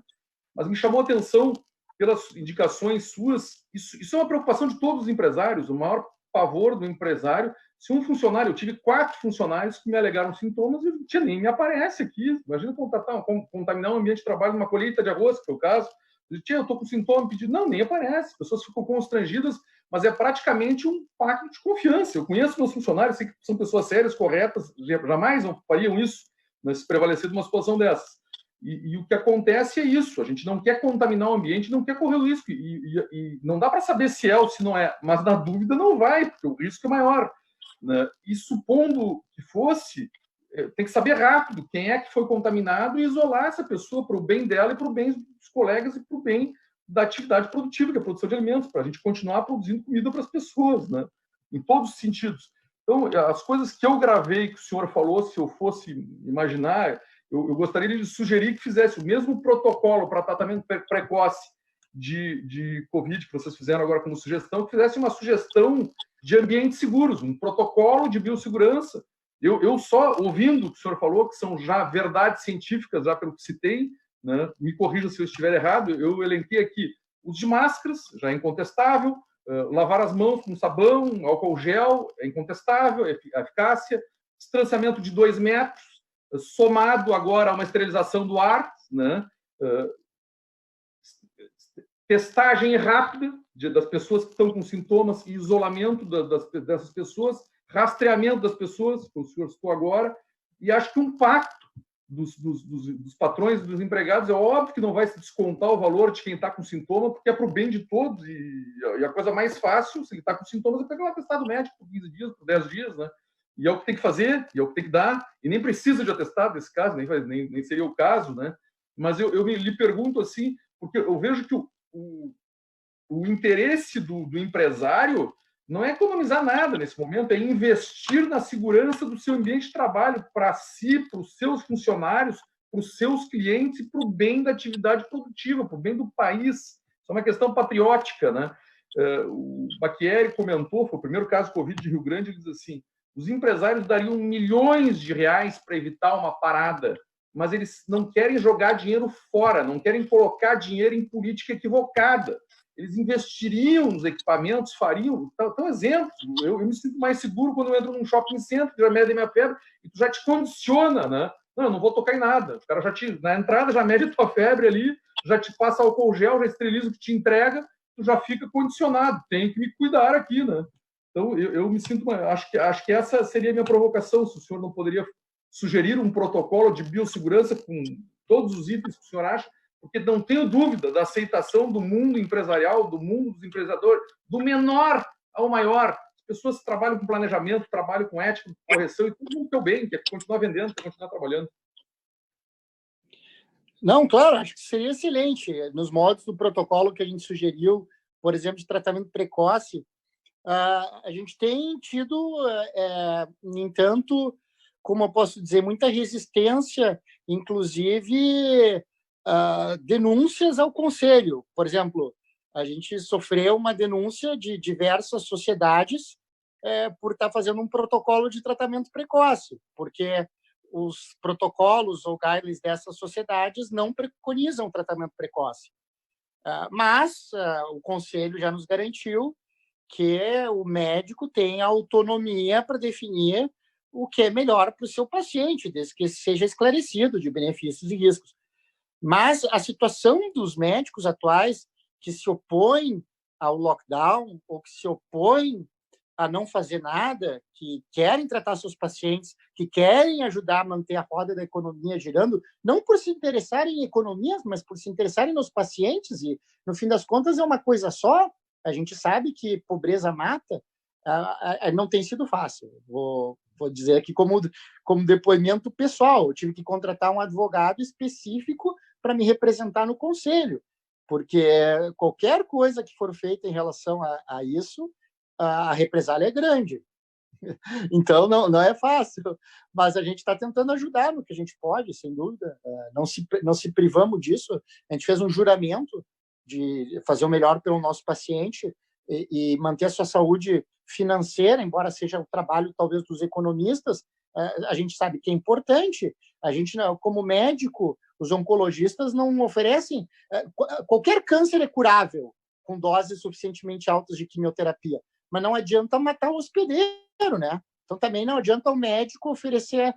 Mas me chamou a atenção pelas indicações suas, isso é uma preocupação de todos os empresários, o maior pavor do empresário Se um funcionário, eu tive 4 funcionários que me alegaram sintomas e tia, nem me aparece aqui. Imagina contaminar um ambiente de trabalho numa colheita de arroz, que foi o caso. Tia, eu estou com sintoma, pedi, não, nem aparece. As pessoas ficam constrangidas, mas é praticamente um pacto de confiança. Eu conheço meus funcionários, sei que são pessoas sérias, corretas, jamais não fariam isso, mas se prevalecer de uma situação dessas. E o que acontece é isso, a gente não quer contaminar o ambiente, não quer correr o risco, e não dá para saber se é ou se não é, mas na dúvida não vai, porque o risco é maior, né? E supondo que fosse, tem que saber rápido quem é que foi contaminado e isolar essa pessoa para o bem dela e para o bem dos colegas e para o bem da atividade produtiva, que é a produção de alimentos, para a gente continuar produzindo comida para as pessoas, né? Em todos os sentidos. Então, as coisas que eu gravei, que o senhor falou, se eu fosse imaginar, eu gostaria de sugerir que fizesse o mesmo protocolo para tratamento precoce de Covid que vocês fizeram agora como sugestão, que fizesse uma sugestão de ambientes seguros, um protocolo de biossegurança. Eu só, ouvindo o que o senhor falou, que são já verdades científicas, já pelo que citei, né? Me corrija se eu estiver errado, eu elenquei aqui uso de máscaras, já é incontestável, lavar as mãos com sabão, álcool gel, é incontestável, a eficácia, distanciamento de 2 metros, somado agora a uma esterilização do ar, né? Testagem rápida das pessoas que estão com sintomas e isolamento dessas pessoas, rastreamento das pessoas, como o senhor citou agora, e acho que um pacto dos patrões e dos empregados, é óbvio que não vai se descontar o valor de quem está com sintoma, porque é para o bem de todos, e a coisa mais fácil, se ele está com sintomas, é pegar um atestado médico por 15 dias, por 10 dias, né? E é o que tem que fazer, e é o que tem que dar, e nem precisa de atestado nesse caso, nem seria o caso, né? Mas eu lhe pergunto assim, porque eu vejo que o interesse do empresário não é economizar nada nesse momento, é investir na segurança do seu ambiente de trabalho para si, para os seus funcionários, para os seus clientes e para o bem da atividade produtiva, para o bem do país. Isso é uma questão patriótica, né? O Bacchieri comentou, foi o primeiro caso Covid de Rio Grande, ele diz assim, os empresários dariam milhões de reais para evitar uma parada, mas eles não querem jogar dinheiro fora, não querem colocar dinheiro em política equivocada. Eles investiriam nos equipamentos, fariam... Então, exemplo, eu me sinto mais seguro quando eu entro num shopping center, que já mede a minha febre, e tu já te condiciona, né? Não, eu não vou tocar em nada. O cara na entrada já mede a tua febre ali, já te passa álcool gel, já esteriliza o que te entrega, tu já fica condicionado. Tem que me cuidar aqui, né? Então, eu me sinto... Acho que essa seria a minha provocação, se o senhor não poderia sugerir um protocolo de biossegurança com todos os itens que o senhor acha, porque não tenho dúvida da aceitação do mundo empresarial, do mundo dos empreendedores, do menor ao maior. As pessoas que trabalham com planejamento, trabalham com ética, com correção, e todo mundo quer o bem, quer continuar vendendo, quer continuar trabalhando. Não, claro, acho que seria excelente. Nos modos do protocolo que a gente sugeriu, por exemplo, de tratamento precoce, a gente tem tido, no entanto, como eu posso dizer, muita resistência, inclusive denúncias ao Conselho. Por exemplo, a gente sofreu uma denúncia de diversas sociedades por estar fazendo um protocolo de tratamento precoce, porque os protocolos ou guidelines dessas sociedades não preconizam tratamento precoce. Mas o Conselho já nos garantiu que o médico tem autonomia para definir o que é melhor para o seu paciente, desde que seja esclarecido de benefícios e riscos. Mas a situação dos médicos atuais que se opõem ao lockdown ou que se opõem a não fazer nada, que querem tratar seus pacientes, que querem ajudar a manter a roda da economia girando, não por se interessarem em economias, mas por se interessarem nos pacientes, e no fim das contas é uma coisa só. A gente sabe que pobreza mata, não tem sido fácil. Vou dizer aqui como depoimento pessoal, eu tive que contratar um advogado específico para me representar no conselho, porque qualquer coisa que for feita em relação a isso, a represália é grande. Então, não é fácil, mas a gente está tentando ajudar no que a gente pode, sem dúvida. Não se privamos disso. A gente fez um juramento de fazer o melhor pelo nosso paciente e manter a sua saúde financeira, embora seja o trabalho, talvez, dos economistas. A gente sabe que é importante. A gente, como médico, os oncologistas não oferecem... Qualquer câncer é curável com doses suficientemente altas de quimioterapia, mas não adianta matar o hospedeiro, né? Então, também não adianta o médico oferecer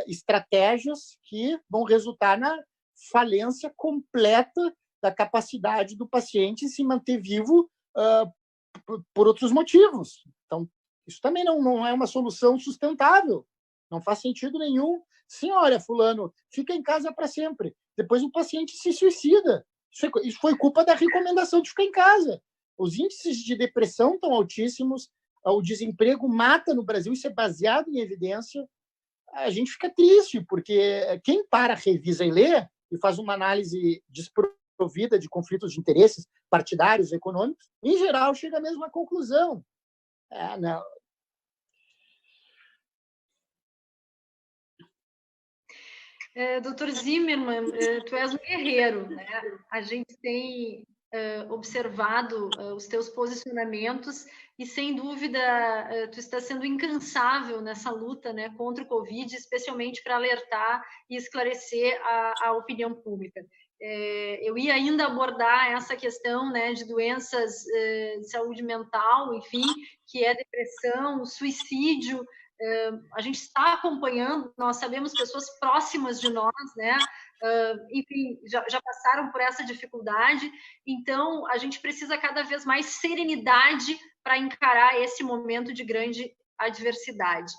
estratégias que vão resultar na falência completa da capacidade do paciente se manter vivo por outros motivos. Então, isso também não é uma solução sustentável. Não faz sentido nenhum. Sim, olha, fulano, fica em casa para sempre. Depois o paciente se suicida. Isso foi culpa da recomendação de ficar em casa. Os índices de depressão estão altíssimos, o desemprego mata no Brasil, isso é baseado em evidência. A gente fica triste, porque quem revisa e lê e faz uma análise desprovida de conflitos de interesses partidários, econômicos, em geral chega à mesma conclusão. Não. Dr. Zimmermann, tu és um guerreiro, né? A gente tem observado os teus posicionamentos e, sem dúvida, tu está sendo incansável nessa luta, né, contra o Covid, especialmente para alertar e esclarecer a opinião pública. Eu ia ainda abordar essa questão, né, de doenças de saúde mental, enfim, que é depressão, suicídio. A gente está acompanhando, nós sabemos pessoas próximas de nós, né? Enfim, já passaram por essa dificuldade, então a gente precisa cada vez mais serenidade para encarar esse momento de grande adversidade.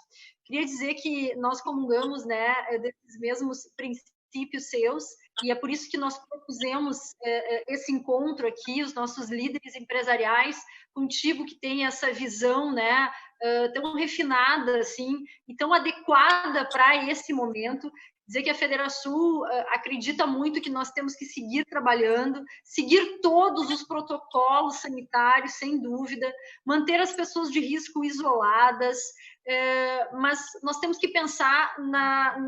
Queria dizer que nós comungamos, né, desses mesmos princípios seus, e é por isso que nós propusemos esse encontro aqui, os nossos líderes empresariais, contigo que tem essa visão, né, tão refinada assim, e tão adequada para esse momento. Dizer que a Federação acredita muito que nós temos que seguir trabalhando, seguir todos os protocolos sanitários, sem dúvida, manter as pessoas de risco isoladas, mas nós temos que pensar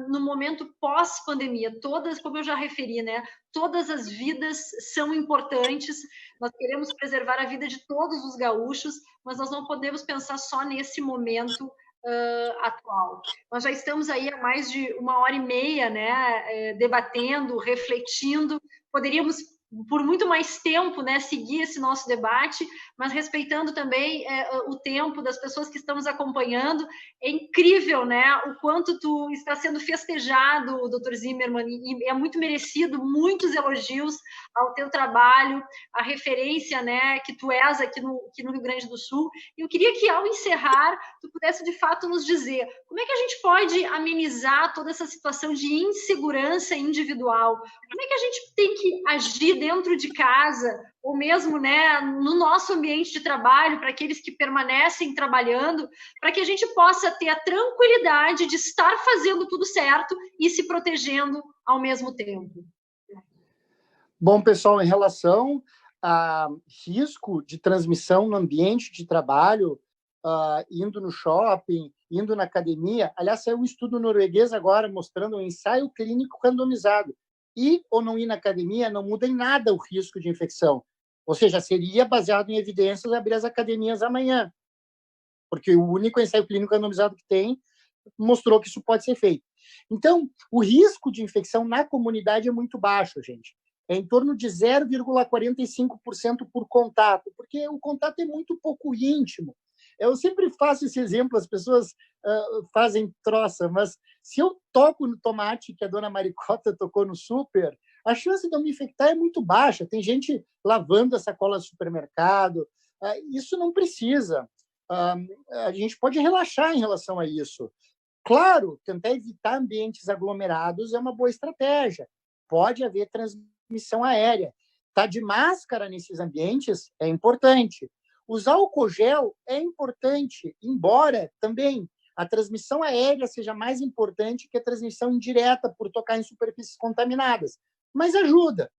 no momento pós-pandemia. Todas, como eu já referi, né, todas as vidas são importantes, nós queremos preservar a vida de todos os gaúchos, mas nós não podemos pensar só nesse momento atual. Nós já estamos aí há mais de 1h30, né, debatendo, refletindo, poderíamos por muito mais tempo, né, seguir esse nosso debate, mas respeitando também o tempo das pessoas que estão nos acompanhando. É incrível, né, o quanto tu está sendo festejado, Dr. Zimmermann, e é muito merecido, muitos elogios ao teu trabalho, a referência, né, que tu és aqui no Rio Grande do Sul. E eu queria que, ao encerrar, tu pudesse, de fato, nos dizer como é que a gente pode amenizar toda essa situação de insegurança individual? Como é que a gente tem que agir dentro de casa, ou mesmo, né, no nosso ambiente de trabalho, para aqueles que permanecem trabalhando, para que a gente possa ter a tranquilidade de estar fazendo tudo certo e se protegendo ao mesmo tempo? Bom, pessoal, em relação a risco de transmissão no ambiente de trabalho, indo no shopping, indo na academia, aliás, saiu um estudo norueguês agora mostrando um ensaio clínico randomizado. Ir ou não ir na academia não muda em nada o risco de infecção. Ou seja, seria baseado em evidências abrir as academias amanhã, porque o único ensaio clínico randomizado que tem mostrou que isso pode ser feito. Então, o risco de infecção na comunidade é muito baixo, gente. É em torno de 0,45% por contato, porque o contato é muito pouco íntimo. Eu sempre faço esse exemplo, as pessoas fazem troça, mas se eu toco no tomate que a dona Maricota tocou no super, a chance de eu me infectar é muito baixa. Tem gente lavando a sacola do supermercado. Isso não precisa. A gente pode relaxar em relação a isso. Claro, tentar evitar ambientes aglomerados é uma boa estratégia. Pode haver transmissão aérea. Estar de máscara nesses ambientes é importante. Usar álcool gel é importante, embora também a transmissão aérea seja mais importante que a transmissão indireta por tocar em superfícies contaminadas, mas ajuda.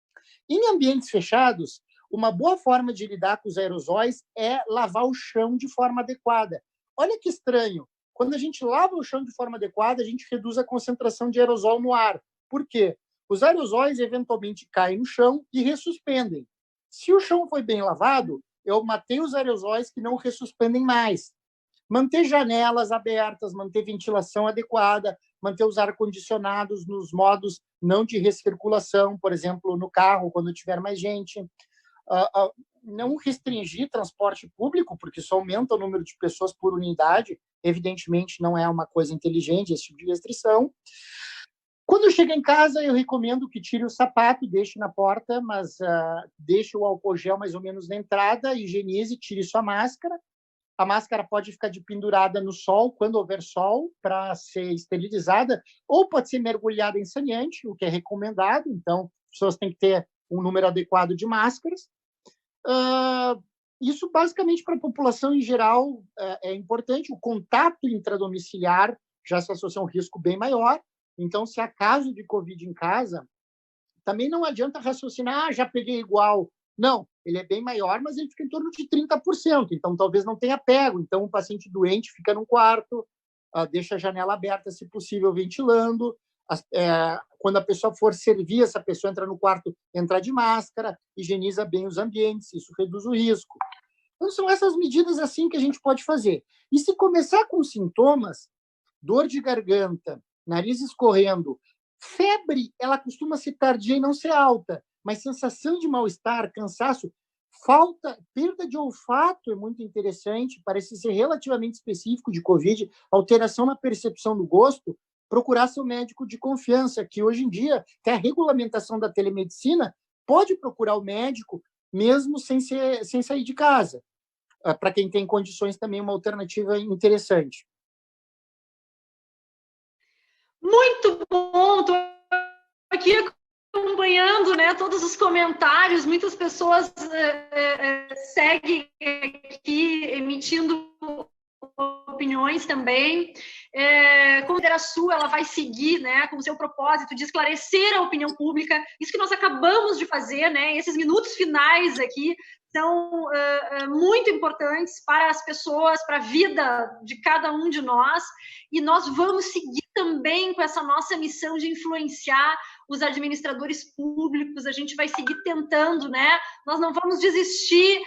Em ambientes fechados, uma boa forma de lidar com os aerosóis é lavar o chão de forma adequada. Olha que estranho, quando a gente lava o chão de forma adequada, a gente reduz a concentração de aerosol no ar. Por quê? Os aerosóis eventualmente caem no chão e ressuspendem. Se o chão foi bem lavado, eu matei os aerosóis que não ressuspendem mais. Manter janelas abertas, manter ventilação adequada, manter os ar-condicionados nos modos não de recirculação, por exemplo, no carro, quando tiver mais gente. não restringir transporte público, porque isso aumenta o número de pessoas por unidade. Evidentemente, não é uma coisa inteligente esse tipo de restrição. Quando chega em casa, eu recomendo que tire o sapato, deixe na porta, mas deixe o álcool gel mais ou menos na entrada, higienize, tire sua máscara. A máscara pode ficar pendurada no sol, quando houver sol, para ser esterilizada, ou pode ser mergulhada em saneante, o que é recomendado. Então, as pessoas têm que ter um número adequado de máscaras. Isso, basicamente, para a população em geral, é importante. O contato intradomiciliar já se associa a um risco bem maior. Então, se há caso de Covid em casa, também não adianta raciocinar, já peguei igual. Não, ele é bem maior, mas ele fica em torno de 30%. Então, talvez não tenha pego. Então, o paciente doente fica num quarto, deixa a janela aberta, se possível, ventilando. Quando a pessoa for servir, essa pessoa entra no quarto, entra de máscara, higieniza bem os ambientes, isso reduz o risco. Então, são essas medidas assim que a gente pode fazer. E se começar com sintomas, dor de garganta, nariz escorrendo, febre, ela costuma ser tardia e não ser alta, mas sensação de mal-estar, cansaço, falta, perda de olfato é muito interessante, parece ser relativamente específico de Covid, alteração na percepção do gosto, procurar seu médico de confiança, que hoje em dia, até a regulamentação da telemedicina, pode procurar o médico mesmo sem sair de casa. Para quem tem condições, também uma alternativa interessante. Muito bom, estou aqui acompanhando, né, todos os comentários, muitas pessoas seguem aqui emitindo opiniões também. Como a Federação, ela vai seguir, né, com o seu propósito de esclarecer a opinião pública, isso que nós acabamos de fazer, né, esses minutos finais aqui são muito importantes para as pessoas, para a vida de cada um de nós, e nós vamos seguir também com essa nossa missão de influenciar os administradores públicos, a gente vai seguir tentando, né? Nós não vamos desistir,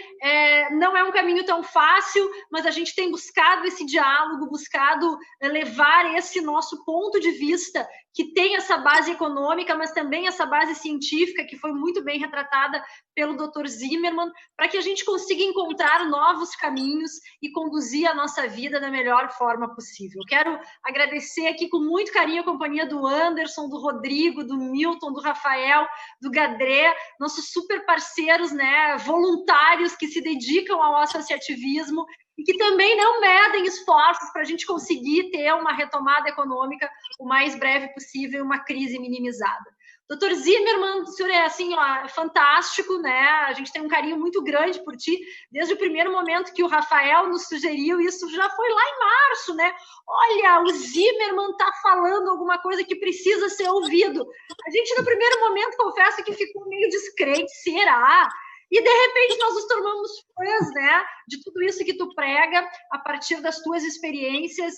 não é um caminho tão fácil, mas a gente tem buscado esse diálogo, buscado levar esse nosso ponto de vista, que tem essa base econômica, mas também essa base científica, que foi muito bem retratada pelo Dr. Zimmermann, para que a gente consiga encontrar novos caminhos e conduzir a nossa vida da melhor forma possível. Quero agradecer aqui com muito carinho a companhia do Anderson, do Rodrigo, do Milton, do Rafael, do Gadré, nossos super parceiros, né, voluntários que se dedicam ao associativismo e que também não medem esforços para a gente conseguir ter uma retomada econômica o mais breve possível, uma crise minimizada. Dr. Zimmermann, o senhor é assim, ó, fantástico, né? A gente tem um carinho muito grande por ti, desde o primeiro momento que o Rafael nos sugeriu, isso já foi lá em março, né? Olha, o Zimmermann está falando alguma coisa que precisa ser ouvido. A gente, no primeiro momento, confesso que ficou meio descrente, será? E, de repente, nós nos tornamos fãs, né, de tudo isso que tu prega, a partir das tuas experiências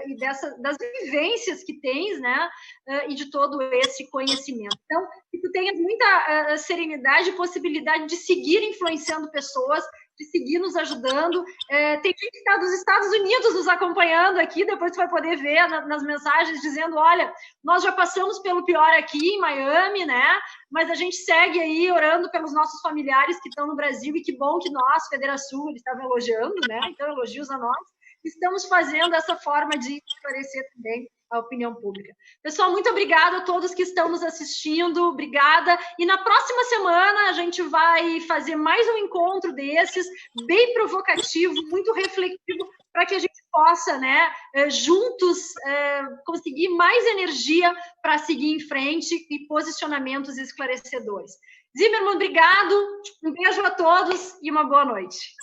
e das vivências que tens, né, e de todo esse conhecimento. Então, que tu tenhas muita serenidade e possibilidade de seguir influenciando pessoas, de seguir nos ajudando. Tem gente que está dos Estados Unidos nos acompanhando aqui, depois tu vai poder ver nas mensagens dizendo, olha, nós já passamos pelo pior aqui em Miami, né? Mas a gente segue aí orando pelos nossos familiares que estão no Brasil, e que bom que nós, Federação, ele estava elogiando, né? Então, elogios a nós. Estamos fazendo essa forma de esclarecer também a opinião pública. Pessoal, muito obrigada a todos que estão nos assistindo, obrigada. E na próxima semana a gente vai fazer mais um encontro desses, bem provocativo, muito reflexivo, para que a gente possa, né, juntos, conseguir mais energia para seguir em frente e posicionamentos esclarecedores. Zimmermann, obrigado, um beijo a todos e uma boa noite.